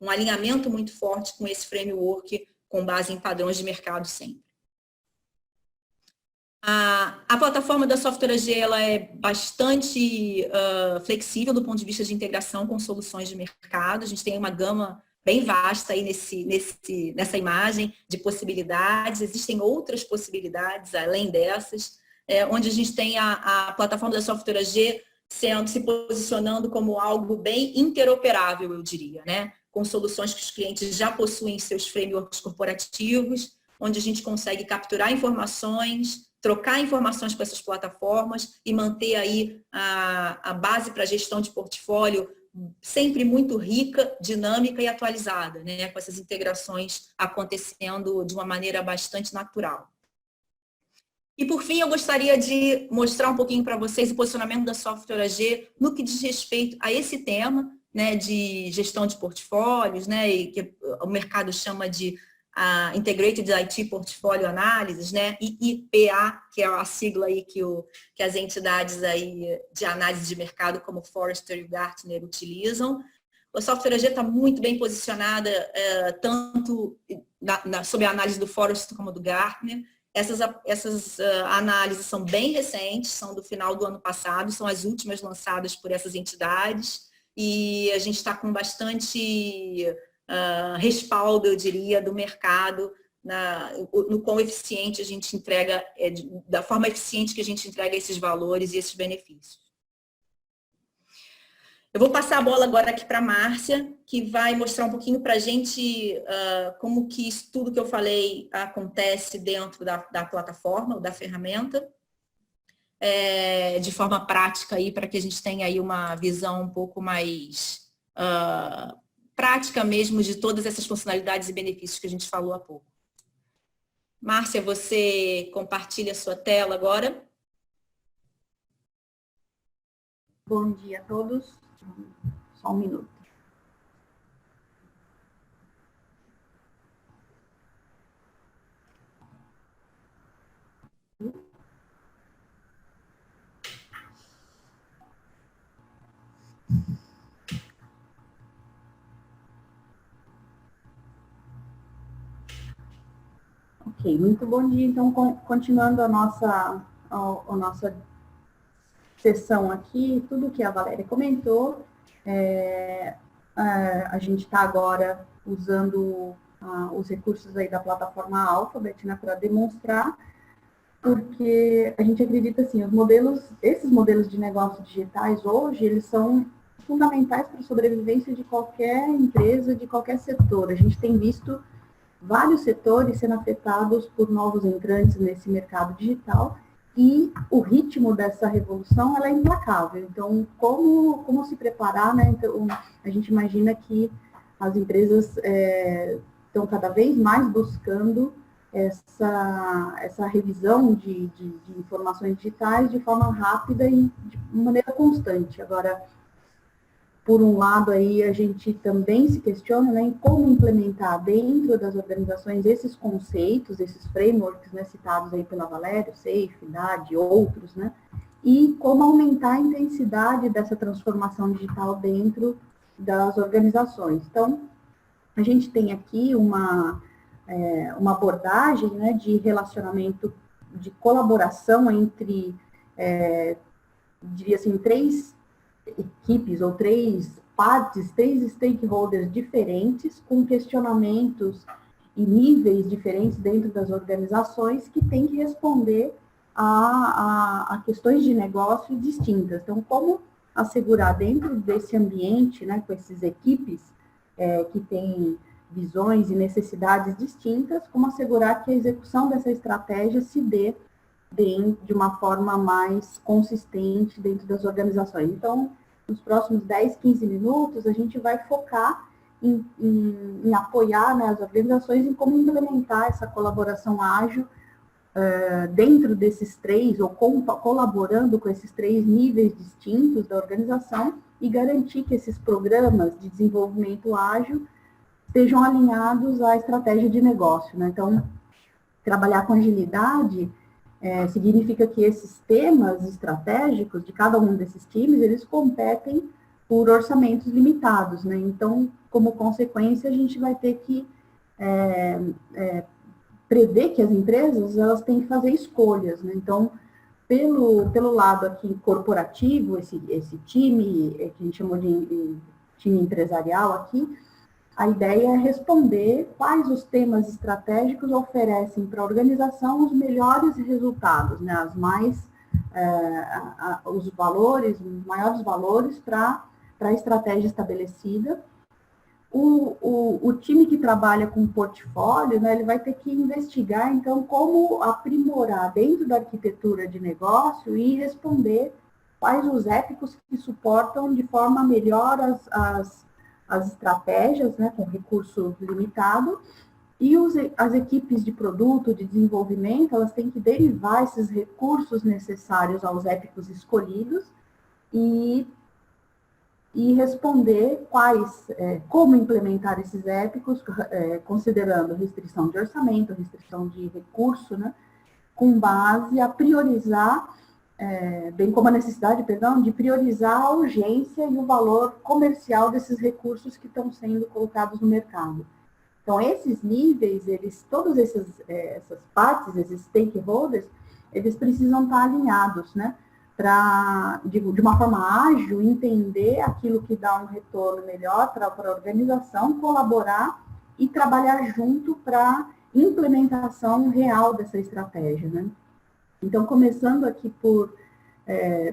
S1: um alinhamento muito forte com esse framework com base em padrões de mercado sempre. A plataforma da Software AG ela é bastante flexível do ponto de vista de integração com soluções de mercado. A gente tem uma gama bem vasta aí nessa imagem de possibilidades. Existem outras possibilidades além dessas, onde a gente tem a plataforma da Software AG se posicionando como algo bem interoperável, eu diria, né? Com soluções que os clientes já possuem em seus frameworks corporativos, onde a gente consegue capturar informações, trocar informações com essas plataformas e manter aí a base para a gestão de portfólio sempre muito rica, dinâmica e atualizada, né? Com essas integrações acontecendo de uma maneira bastante natural. E, por fim, eu gostaria de mostrar um pouquinho para vocês o posicionamento da Software AG no que diz respeito a esse tema, né, de gestão de portfólios, né, e que o mercado chama de Integrated IT Portfolio Analysis, né, IIPA, que é a sigla aí que as entidades aí de análise de mercado, como o Forrester e o Gartner, utilizam. A Software AG está muito bem posicionada, tanto sob a análise do Forrester como do Gartner. Essas análises são bem recentes, são do final do ano passado, são as últimas lançadas por essas entidades, e a gente está com bastante respaldo, eu diria, do mercado, no quão eficiente a gente entrega, da forma eficiente que a gente entrega esses valores e esses benefícios. Eu vou passar a bola agora aqui para a Márcia, que vai mostrar um pouquinho para a gente como que isso tudo que eu falei acontece dentro da plataforma, ou da ferramenta, de forma prática, para que a gente tenha aí uma visão um pouco mais prática mesmo de todas essas funcionalidades e benefícios que a gente falou há pouco. Márcia, você compartilha a sua tela agora?
S2: Bom dia a todos. Só um minuto. Ok, muito bom dia. Então, continuando a nossa sessão aqui, tudo que a Valéria comentou, a gente está agora usando os recursos aí da plataforma Alphabet, né, para demonstrar. porque a gente acredita assim, esses modelos de negócio digitais hoje, eles são fundamentais para a sobrevivência de qualquer empresa, de qualquer setor. A gente tem visto vários setores sendo afetados por novos entrantes nesse mercado digital e o ritmo dessa revolução ela é implacável. Então, como se preparar, né? Então, a gente imagina que as empresas estão cada vez mais buscando essa revisão de informações digitais de forma rápida e de maneira constante. Agora, por um lado, aí a gente também se questiona, né, em como implementar dentro das organizações esses conceitos, esses frameworks, né, citados aí pela Valéria, SAFe, DAD, outros, né, e como aumentar a intensidade dessa transformação digital dentro das organizações. Então, a gente tem aqui uma abordagem, né, de relacionamento, de colaboração entre, diria assim, três equipes ou três partes, três stakeholders diferentes, com questionamentos e níveis diferentes dentro das organizações que têm que responder a questões de negócio distintas. Então, como assegurar dentro desse ambiente, né, com essas equipes que têm visões e necessidades distintas, como assegurar que a execução dessa estratégia se dê de uma forma mais consistente dentro das organizações. Então, nos próximos 10, 15 minutos, a gente vai focar em apoiar, né, as organizações em como implementar essa colaboração ágil dentro desses três, ou colaborando com esses três níveis distintos da organização e garantir que esses programas de desenvolvimento ágil estejam alinhados à estratégia de negócio, né? Então, trabalhar com agilidade significa que esses temas estratégicos de cada um desses times, eles competem por orçamentos limitados, né? Então, como consequência, a gente vai ter que prever que as empresas, elas têm que fazer escolhas, né? Então, pelo lado aqui corporativo, esse time, que a gente chamou de time empresarial aqui, a ideia é responder quais os temas estratégicos oferecem para a organização os melhores resultados, né? Os maiores valores para a estratégia estabelecida. O time que trabalha com portfólio, né, ele vai ter que investigar, então, como aprimorar dentro da arquitetura de negócio e responder quais os épicos que suportam de forma melhor as estratégias, né, com recurso limitado, e as equipes de produto, de desenvolvimento, elas têm que derivar esses recursos necessários aos épicos escolhidos e responder como implementar esses épicos, considerando restrição de orçamento, restrição de recurso, né, com base a priorizar bem como a necessidade, de priorizar a urgência e o valor comercial desses recursos que estão sendo colocados no mercado. Então, esses níveis, todas essas partes, esses stakeholders, eles precisam estar alinhados, né? Para, de uma forma ágil, entender aquilo que dá um retorno melhor para a organização, colaborar e trabalhar junto para implementação real dessa estratégia, né? Então, começando aqui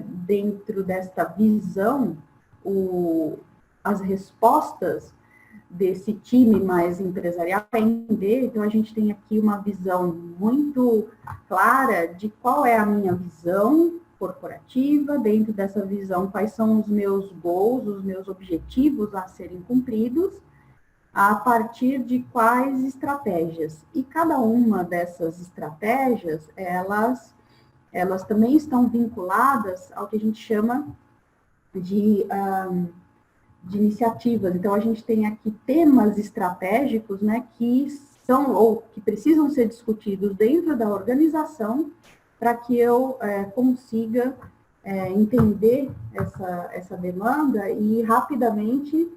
S2: dentro desta visão, as respostas desse time mais empresarial para entender, então a gente tem aqui uma visão muito clara de qual é a minha visão corporativa, dentro dessa visão, quais são os meus goals, os meus objetivos a serem cumpridos, a partir de quais estratégias. E cada uma dessas estratégias, elas também estão vinculadas ao que a gente chama de iniciativas. Então, a gente tem aqui temas estratégicos, né, que são ou que precisam ser discutidos dentro da organização para que eu consiga entender essa demanda e rapidamente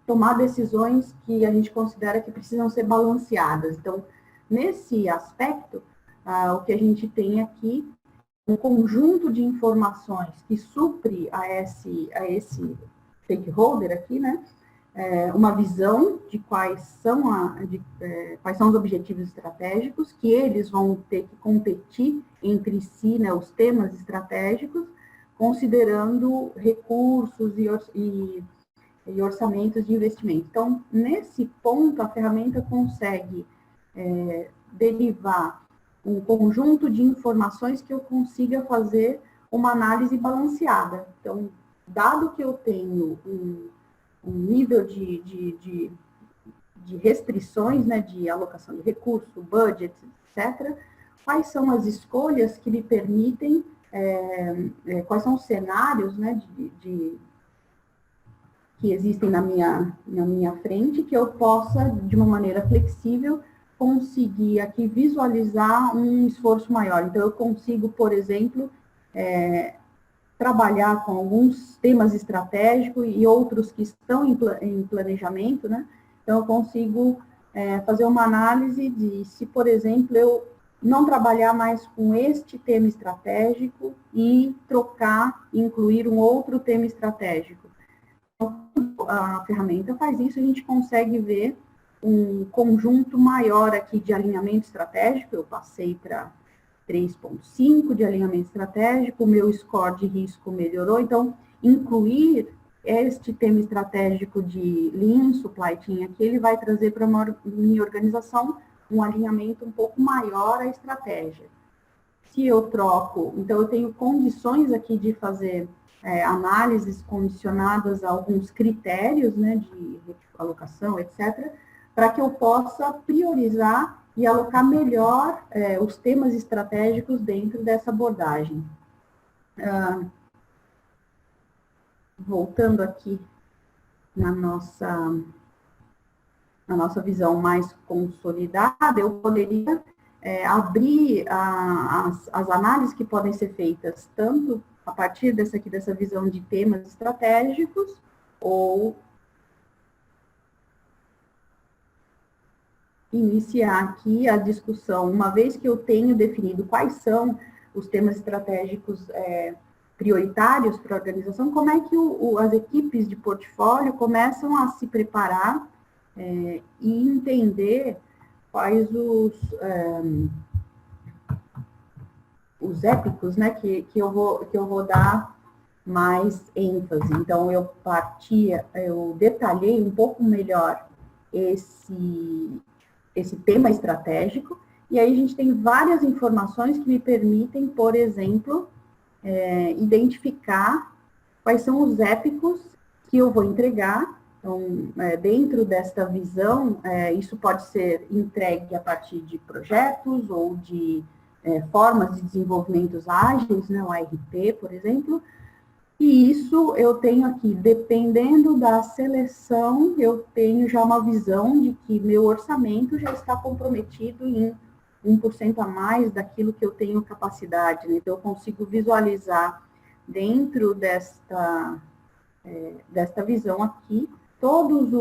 S2: tomar decisões que a gente considera que precisam ser balanceadas. Então, nesse aspecto, o que a gente tem aqui, um conjunto de informações que supre a esse stakeholder aqui, né, uma visão de quais são os objetivos estratégicos, que eles vão ter que competir entre si, né, os temas estratégicos, considerando recursos e orçamentos de investimento. Então, nesse ponto, a ferramenta consegue derivar um conjunto de informações que eu consiga fazer uma análise balanceada. Então, dado que eu tenho um nível de restrições, né, de alocação de recurso, budget, etc., quais são as escolhas que me permitem, quais são os cenários, né, que existem na minha frente, que eu possa, de uma maneira flexível, conseguir aqui visualizar um esforço maior. Então, eu consigo, por exemplo, trabalhar com alguns temas estratégicos e outros que estão em planejamento, né? Então, eu consigo fazer uma análise de se, por exemplo, eu não trabalhar mais com este tema estratégico e trocar, incluir um outro tema estratégico. Então, a ferramenta faz isso, a gente consegue ver um conjunto maior aqui de alinhamento estratégico. Eu passei para 3,5 de alinhamento estratégico, o meu score de risco melhorou. Então, incluir este tema estratégico de Lean Supply Chain aqui, ele vai trazer para minha organização um alinhamento um pouco maior à estratégia. Se eu troco, então eu tenho condições aqui de fazer análises condicionadas a alguns critérios, né, de alocação, etc., para que eu possa priorizar e alocar melhor os temas estratégicos dentro dessa abordagem. Voltando aqui na nossa visão mais consolidada, eu poderia abrir as análises que podem ser feitas tanto a partir dessa visão de temas estratégicos, ou iniciar aqui a discussão, uma vez que eu tenho definido quais são os temas estratégicos prioritários para a organização, como é que as equipes de portfólio começam a se preparar e entender quais os épicos, né, que eu vou dar mais ênfase. Então, eu detalhei um pouco melhor esse tema estratégico, e aí a gente tem várias informações que me permitem, por exemplo, identificar quais são os épicos que eu vou entregar. Então, dentro desta visão, isso pode ser entregue a partir de projetos ou de formas de desenvolvimento ágeis, né, o ARP, por exemplo. E isso eu tenho aqui, dependendo da seleção, eu tenho já uma visão de que meu orçamento já está comprometido em 1% a mais daquilo que eu tenho capacidade. Né? Então, eu consigo visualizar dentro desta visão aqui, todos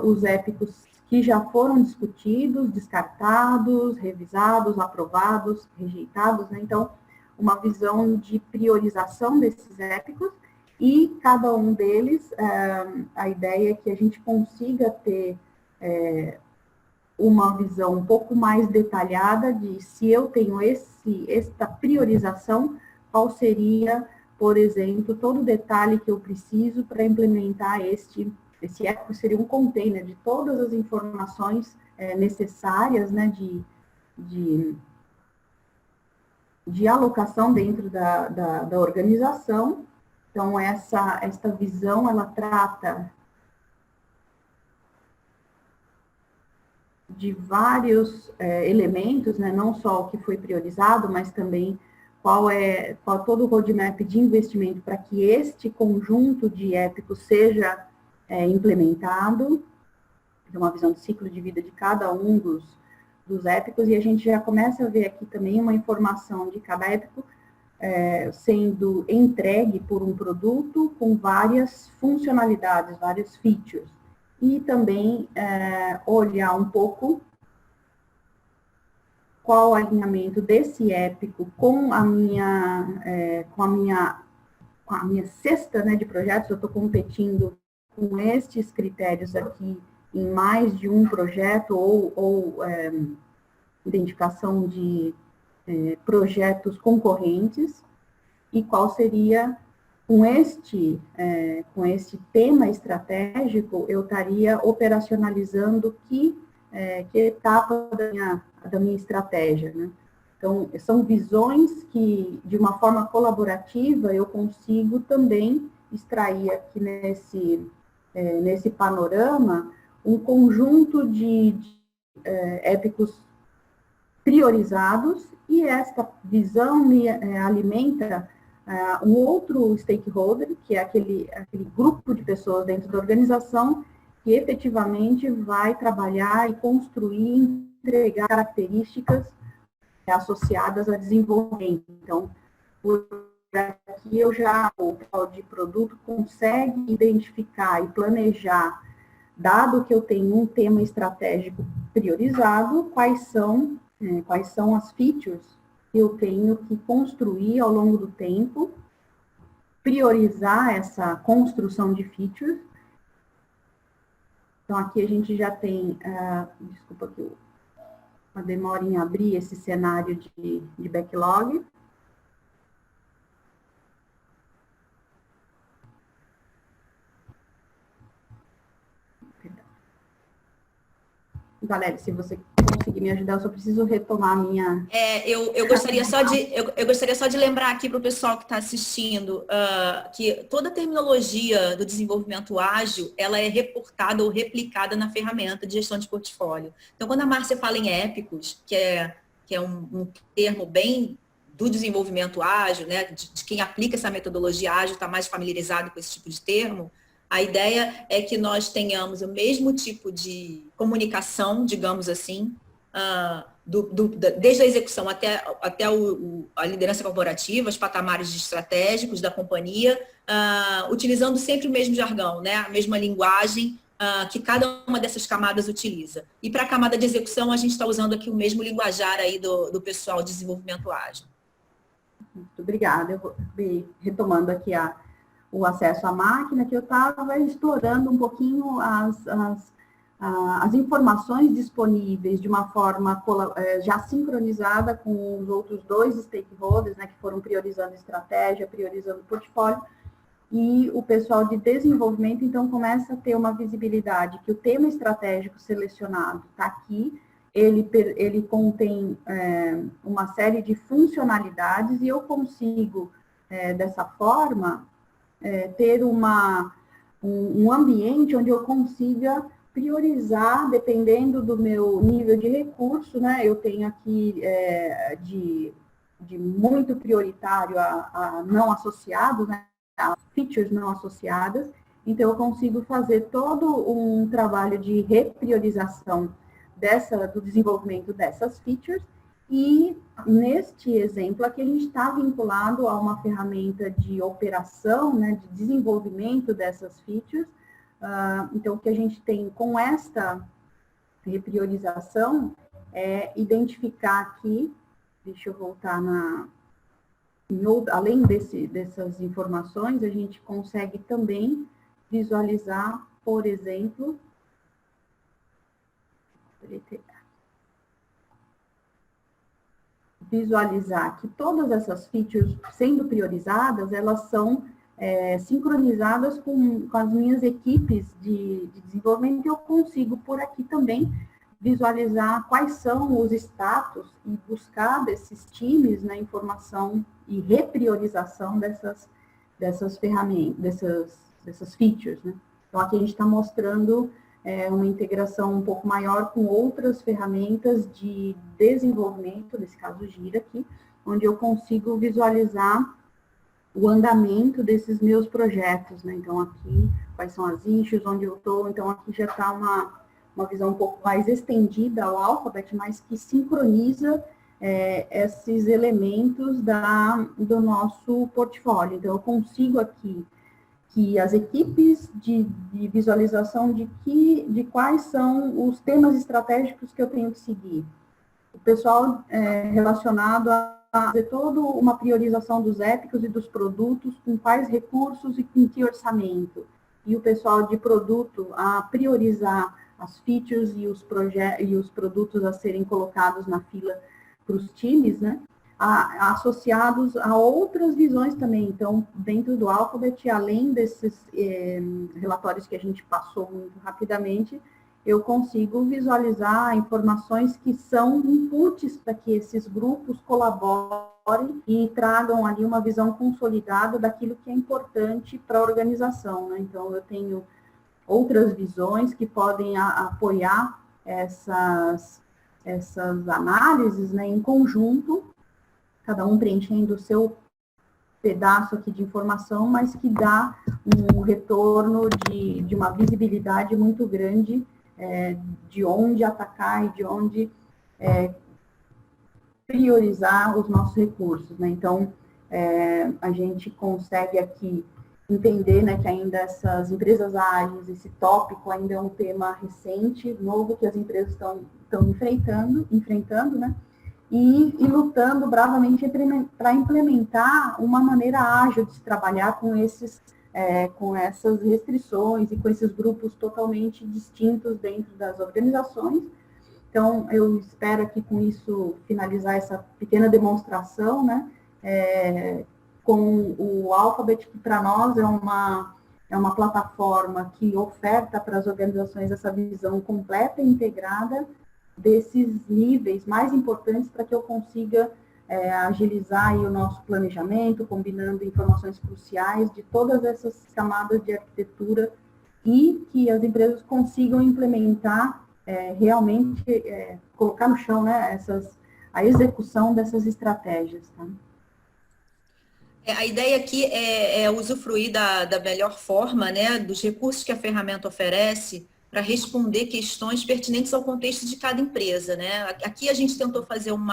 S2: os épicos que já foram discutidos, descartados, revisados, aprovados, rejeitados, né? Então, uma visão de priorização desses épicos, e cada um deles, a ideia é que a gente consiga ter uma visão um pouco mais detalhada de se eu tenho esta priorização, qual seria, por exemplo, todo o detalhe que eu preciso para implementar esse épico. Seria um container de todas as informações necessárias, né, de alocação dentro da organização. Então, esta visão, ela trata de vários elementos, né, não só o que foi priorizado, mas também qual todo o roadmap de investimento para que este conjunto de épicos seja implementado. Então, uma visão de ciclo de vida de cada um dos épicos, e a gente já começa a ver aqui também uma informação de cada épico sendo entregue por um produto com várias funcionalidades, vários features. E também olhar um pouco qual o alinhamento desse épico com a minha cesta, né, de projetos. Eu estou competindo com estes critérios aqui em mais de um projeto ou identificação de projetos concorrentes, e qual seria, com este tema estratégico, eu estaria operacionalizando que etapa da minha estratégia, né? Então, são visões que, de uma forma colaborativa, eu consigo também extrair aqui nesse panorama um conjunto de épicos priorizados, e esta visão me alimenta um outro stakeholder, que é aquele grupo de pessoas dentro da organização que efetivamente vai trabalhar e construir, entregar características associadas a desenvolvimento. Então, por aqui o pessoal de produto consegue identificar e planejar, dado que eu tenho um tema estratégico priorizado, quais são as features que eu tenho que construir ao longo do tempo, priorizar essa construção de features. Então, aqui a gente já tem, desculpa aqui, uma demora em abrir esse cenário de backlog. Valéria, se você conseguir me ajudar, eu só preciso retomar a minha...
S1: Eu gostaria só de lembrar aqui para o pessoal que está assistindo que toda a terminologia do desenvolvimento ágil, ela é reportada ou replicada na ferramenta de gestão de portfólio. Então, quando a Márcia fala em épicos, que é um termo bem do desenvolvimento ágil, né, de quem aplica essa metodologia ágil está mais familiarizado com esse tipo de termo, a ideia é que nós tenhamos o mesmo tipo de comunicação, digamos assim, desde a execução até a liderança corporativa, os patamares estratégicos da companhia, utilizando sempre o mesmo jargão, né? A mesma linguagem que cada uma dessas camadas utiliza. E para a camada de execução, a gente está usando aqui o mesmo linguajar aí do pessoal de desenvolvimento ágil.
S2: Muito obrigada. Eu vou retomando aqui o acesso à máquina, que eu estava explorando um pouquinho as informações disponíveis de uma forma já sincronizada com os outros dois stakeholders, né, que foram priorizando estratégia, priorizando portfólio, e o pessoal de desenvolvimento, então, começa a ter uma visibilidade que o tema estratégico selecionado está aqui, ele contém uma série de funcionalidades, e eu consigo, dessa forma, ter um ambiente onde eu consiga priorizar, dependendo do meu nível de recurso, né? Eu tenho aqui de muito prioritário a não associados, né? A features não associadas, então eu consigo fazer todo um trabalho de repriorização do desenvolvimento dessas features. E neste exemplo aqui a gente está vinculado a uma ferramenta de operação, né, de desenvolvimento dessas features. Então, o que a gente tem com esta repriorização é identificar aqui, deixa eu voltar além dessas informações, a gente consegue também visualizar, por exemplo, visualizar que todas essas features, sendo priorizadas, elas são sincronizadas com as minhas equipes de desenvolvimento, e eu consigo, por aqui também, visualizar quais são os status e buscar desses times, né, informação e repriorização dessas ferramentas, dessas features, né? Então, aqui a gente está mostrando uma integração um pouco maior com outras ferramentas de desenvolvimento, nesse caso o Gira aqui, onde eu consigo visualizar o andamento desses meus projetos, né? Então, aqui, quais são as issues, onde eu estou. Então, aqui já está uma visão um pouco mais estendida ao Alphabet, mas que sincroniza esses elementos do nosso portfólio. Então, eu consigo aqui que as equipes de visualização de quais são os temas estratégicos que eu tenho que seguir. O pessoal relacionado a fazer toda uma priorização dos épicos e dos produtos, com quais recursos e com que orçamento. e o pessoal de produto a priorizar as features e os produtos a serem colocados na fila para os times, né? Associados a outras visões também. Então, dentro do Alphabet, além desses relatórios que a gente passou muito rapidamente, eu consigo visualizar informações que são inputs para que esses grupos colaborem e tragam ali uma visão consolidada daquilo que é importante para a organização, né? Então, eu tenho outras visões que podem apoiar essas análises, né, em conjunto, cada um preenchendo o seu pedaço aqui de informação, mas que dá um retorno de uma visibilidade muito grande de onde atacar e de onde priorizar os nossos recursos, né? Então, a gente consegue aqui entender, né, que ainda essas empresas ágeis, esse tópico ainda é um tema recente, novo, que as empresas estão enfrentando, né? E lutando bravamente para implementar uma maneira ágil de se trabalhar com essas restrições e com esses grupos totalmente distintos dentro das organizações. Então, eu espero aqui com isso finalizar essa pequena demonstração, né? Com o Alphabet, que para nós é uma plataforma que oferta para as organizações essa visão completa e integrada desses níveis mais importantes para que eu consiga agilizar aí o nosso planejamento, combinando informações cruciais de todas essas camadas de arquitetura e que as empresas consigam implementar realmente, colocar no chão, né, a execução dessas estratégias, tá?
S1: A ideia aqui é usufruir da melhor forma, né, dos recursos que a ferramenta oferece para responder questões pertinentes ao contexto de cada empresa, né? Aqui a gente tentou fazer um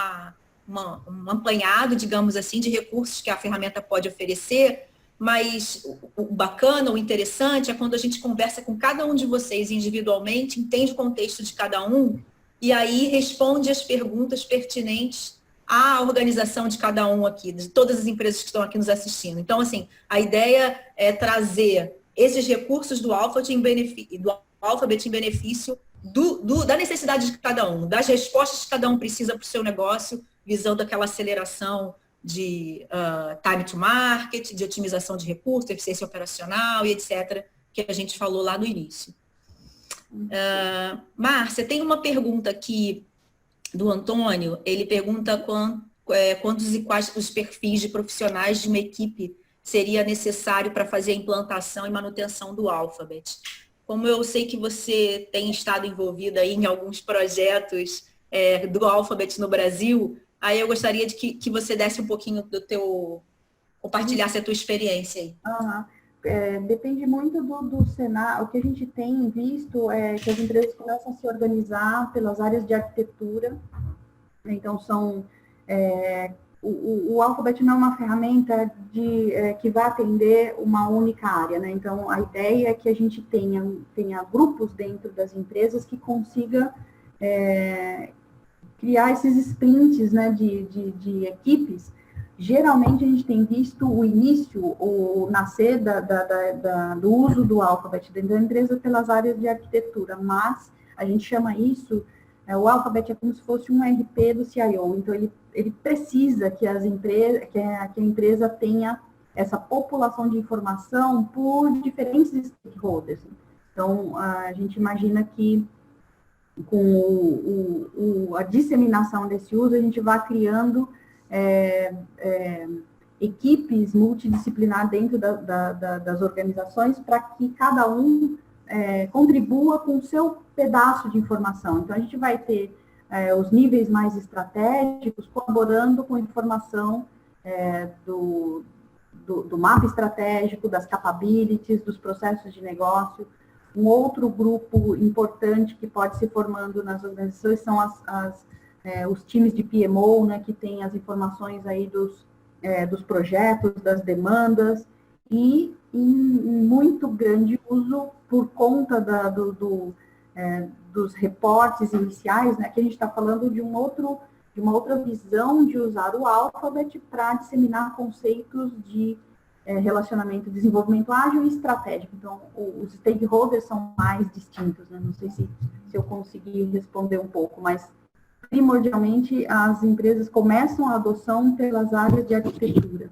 S1: apanhado, digamos assim, de recursos que a ferramenta pode oferecer, mas o bacana, o interessante é quando a gente conversa com cada um de vocês individualmente, entende o contexto de cada um e aí responde as perguntas pertinentes à organização de cada um aqui, de todas as empresas que estão aqui nos assistindo. Então, assim, a ideia é trazer esses recursos do Alphabet em benefício da necessidade de cada um, das respostas que cada um precisa para o seu negócio, visando aquela aceleração de time to market, de otimização de recursos, eficiência operacional e etc., que a gente falou lá no início. Márcia, tem uma pergunta aqui do Antônio. Ele pergunta quantos e quais os perfis de profissionais de uma equipe seria necessário para fazer a implantação e manutenção do Alphabet. Como eu sei que você tem estado envolvida aí em alguns projetos do Alphabet no Brasil, aí eu gostaria de que você desse um pouquinho compartilhasse a tua experiência aí.
S2: Depende muito do cenário. O que a gente tem visto é que as empresas começam a se organizar pelas áreas de arquitetura. Então, o Alphabet não é uma ferramenta que vai atender uma única área, né? Então, a ideia é que a gente tenha grupos dentro das empresas que consiga criar esses sprints, né, de equipes. Geralmente, a gente tem visto o início, o nascer do uso do Alphabet dentro da empresa pelas áreas de arquitetura, mas a gente chama isso, o Alphabet é como se fosse um RP do CIO, então ele precisa que a empresa tenha essa população de informação por diferentes stakeholders. Então, a gente imagina que com a disseminação desse uso, a gente vai criando equipes multidisciplinares dentro das organizações para que cada um contribua com o seu pedaço de informação. Então, a gente vai ter os níveis mais estratégicos colaborando com informação do mapa estratégico, das capabilities, dos processos de negócio. Um outro grupo importante que pode se formando nas organizações são os times de PMO, né, que tem as informações aí dos projetos, das demandas, e em muito grande uso por conta dos reportes iniciais, né, que a gente está falando de uma outra visão de usar o Alphabet para disseminar conceitos de relacionamento, desenvolvimento ágil e estratégico. Então, os stakeholders são mais distintos, né? Não sei se eu consegui responder um pouco, mas primordialmente as empresas começam a adoção pelas áreas de arquitetura.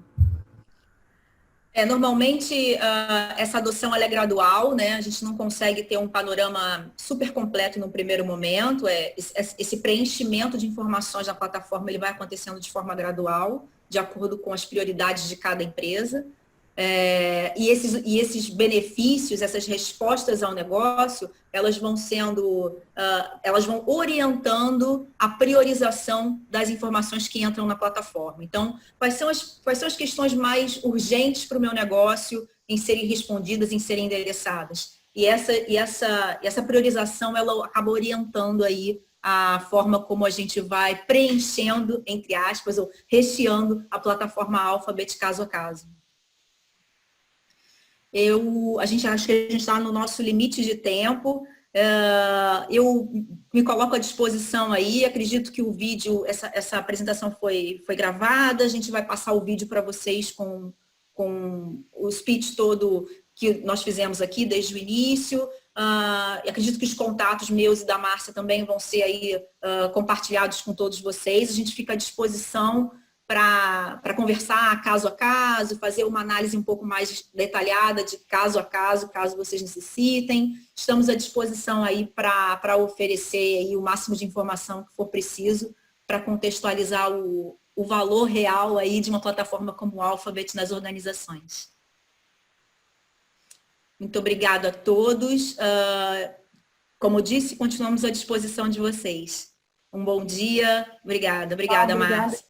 S1: Normalmente, essa adoção ela é gradual, né? A gente não consegue ter um panorama super completo no primeiro momento. Esse preenchimento de informações na plataforma ele vai acontecendo de forma gradual, de acordo com as prioridades de cada empresa. E esses benefícios, essas respostas ao negócio, elas vão orientando a priorização das informações que entram na plataforma. Então, quais são as questões mais urgentes para o meu negócio em serem respondidas, em serem endereçadas? E essa priorização, ela acaba orientando aí a forma como a gente vai preenchendo, entre aspas, ou recheando a plataforma Alphabet caso a caso. Acho que a gente está no nosso limite de tempo. Eu me coloco à disposição aí, acredito que o vídeo, essa apresentação foi gravada, a gente vai passar o vídeo para vocês com o speech todo que nós fizemos aqui desde o início. Acredito que os contatos meus e da Márcia também vão ser aí compartilhados com todos vocês. A gente fica à disposição para conversar caso a caso, fazer uma análise um pouco mais detalhada de caso a caso vocês necessitem. Estamos à disposição aí para oferecer aí o máximo de informação que for preciso para contextualizar o valor real aí de uma plataforma como o Alphabet nas organizações. Muito obrigada a todos. Como eu disse, continuamos à disposição de vocês. Um bom dia. Obrigada, Márcia.